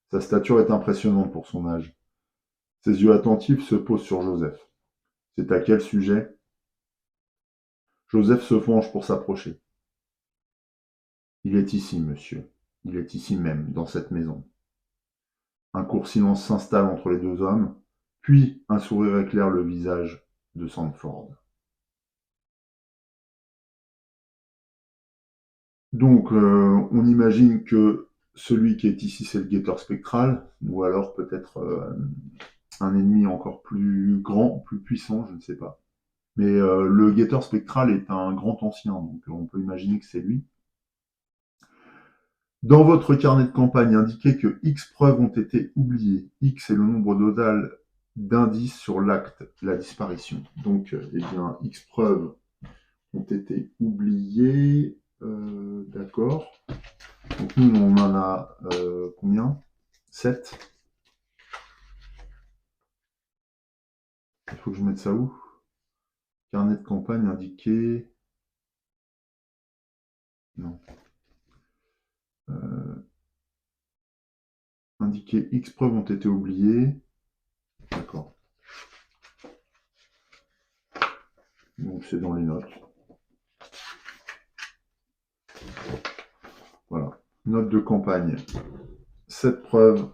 Sa stature est impressionnante pour son âge. Ses yeux attentifs se posent sur Joseph. C'est à quel sujet? Joseph se penche pour s'approcher. Il est ici, monsieur. Il est ici même, dans cette maison. Un court silence s'installe entre les 2 hommes, puis un sourire éclaire le visage de Sandford. Donc, on imagine que celui qui est ici, c'est le guetteur spectral, ou alors peut-être un ennemi encore plus grand, plus puissant, je ne sais pas. Mais le guetteur spectral est un grand ancien, donc on peut imaginer que c'est lui. Dans votre carnet de campagne, indiquez que X preuves ont été oubliées. X est le nombre total d'indices sur l'acte, la disparition. Donc, eh bien, X preuves ont été oubliées. D'accord. Donc nous, on en a combien? 7. Il faut que je mette ça où? Carnet de campagne indiqué. Non. Indiqué X preuves ont été oubliées. D'accord. Donc c'est dans les notes. Voilà. Note de campagne. 7 preuves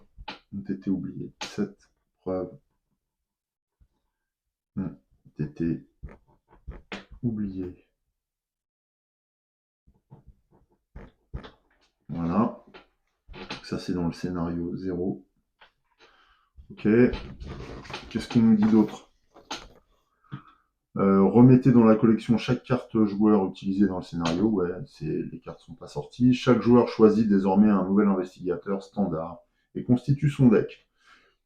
ont été oubliées. 7 preuves ont été oubliées. Voilà. Ça, c'est dans le scénario 0. Ok. Qu'est-ce qu'on nous dit d'autre? Remettez dans la collection chaque carte joueur utilisée dans le scénario. Ouais, les cartes sont pas sorties. Chaque joueur choisit désormais un nouvel investigateur standard et constitue son deck.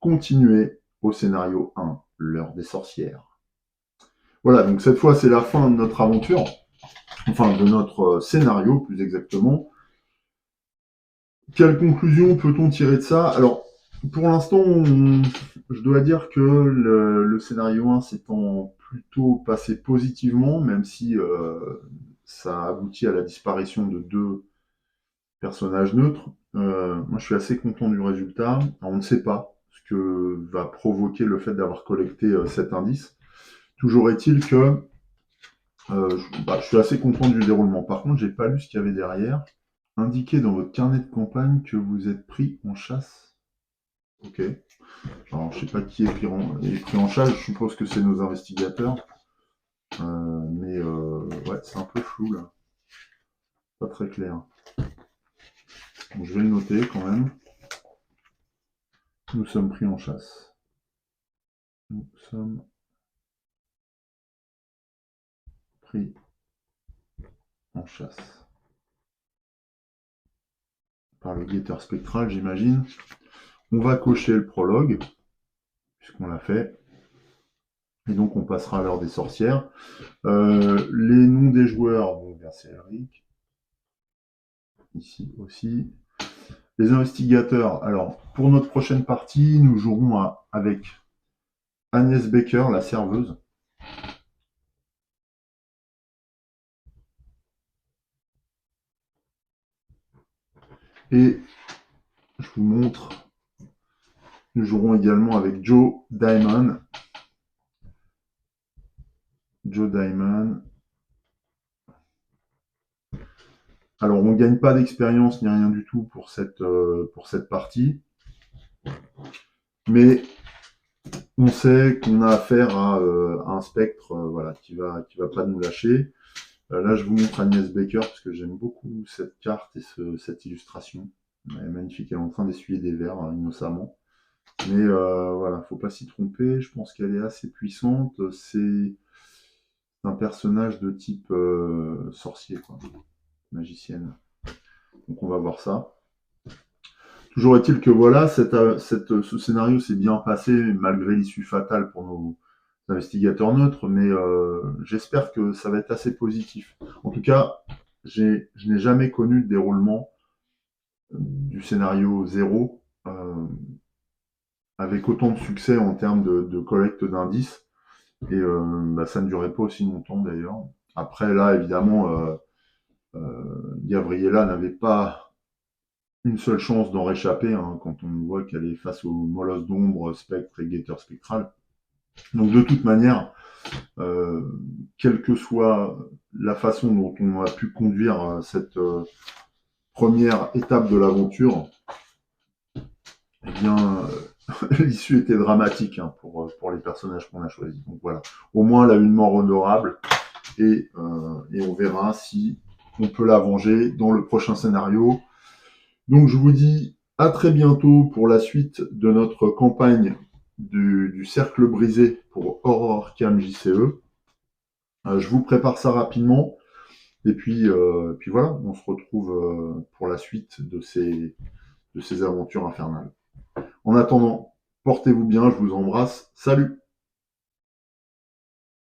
Continuez au scénario 1, l'heure des sorcières. Voilà, donc cette fois c'est la fin de notre aventure, enfin de notre scénario plus exactement. Quelle conclusion peut-on tirer de ça? Alors, pour l'instant, je dois dire que le scénario 1 s'étant plutôt passé positivement, même si ça aboutit à la disparition de deux personnages neutres. Moi, je suis assez content du résultat. Alors, on ne sait pas ce que va provoquer le fait d'avoir collecté cet indice. Toujours est-il que je suis assez content du déroulement. Par contre, j'ai pas lu ce qu'il y avait derrière. Indiquez dans votre carnet de campagne que vous êtes pris en chasse. Ok. Alors, je sais pas qui est pris en chasse. Je suppose que c'est nos investigateurs. Mais ouais, c'est un peu flou là. Pas très clair. Donc, je vais le noter quand même. Nous sommes pris en chasse. Nous sommes pris en chasse. Par le guetteur spectral, j'imagine. On va cocher le prologue, puisqu'on l'a fait. Et donc, on passera à l'heure des sorcières. Les noms des joueurs, donc verset Eric. Ici aussi. Les investigateurs, alors, pour notre prochaine partie, nous jouerons avec Agnès Baker, la serveuse. Et je vous montre, nous jouerons également avec Joe Diamond. Joe Diamond. Alors, on ne gagne pas d'expérience ni rien du tout pour cette partie. Mais on sait qu'on a affaire à un spectre voilà, qui va pas nous lâcher. Là, je vous montre Agnès Baker parce que j'aime beaucoup cette carte et cette illustration. Elle est magnifique, elle est en train d'essuyer des verres innocemment. Mais voilà, faut pas s'y tromper. Je pense qu'elle est assez puissante. C'est un personnage de type sorcier, quoi, magicienne. Donc on va voir ça. Toujours est-il que voilà, ce scénario s'est bien passé malgré l'issue fatale pour nos investigateurs neutres, mais j'espère que ça va être assez positif. En tout cas, je n'ai jamais connu le déroulement du scénario 0 avec autant de succès en termes de collecte d'indices. Et ça ne durait pas aussi longtemps d'ailleurs. Après, là, évidemment, Gabriella n'avait pas une seule chance d'en réchapper hein, quand on voit qu'elle est face aux molosses d'ombre, spectre et guetteur spectral. Donc de toute manière, quelle que soit la façon dont on a pu conduire cette première étape de l'aventure, eh bien, l'issue était dramatique hein, pour les personnages qu'on a choisis. Donc voilà, au moins elle a une mort honorable et on verra si on peut la venger dans le prochain scénario. Donc je vous dis à très bientôt pour la suite de notre campagne du cercle brisé pour Horror Cam JCE. Je vous prépare ça rapidement et puis voilà, on se retrouve pour la suite de ces aventures infernales. En attendant, portez-vous bien, je vous embrasse, salut!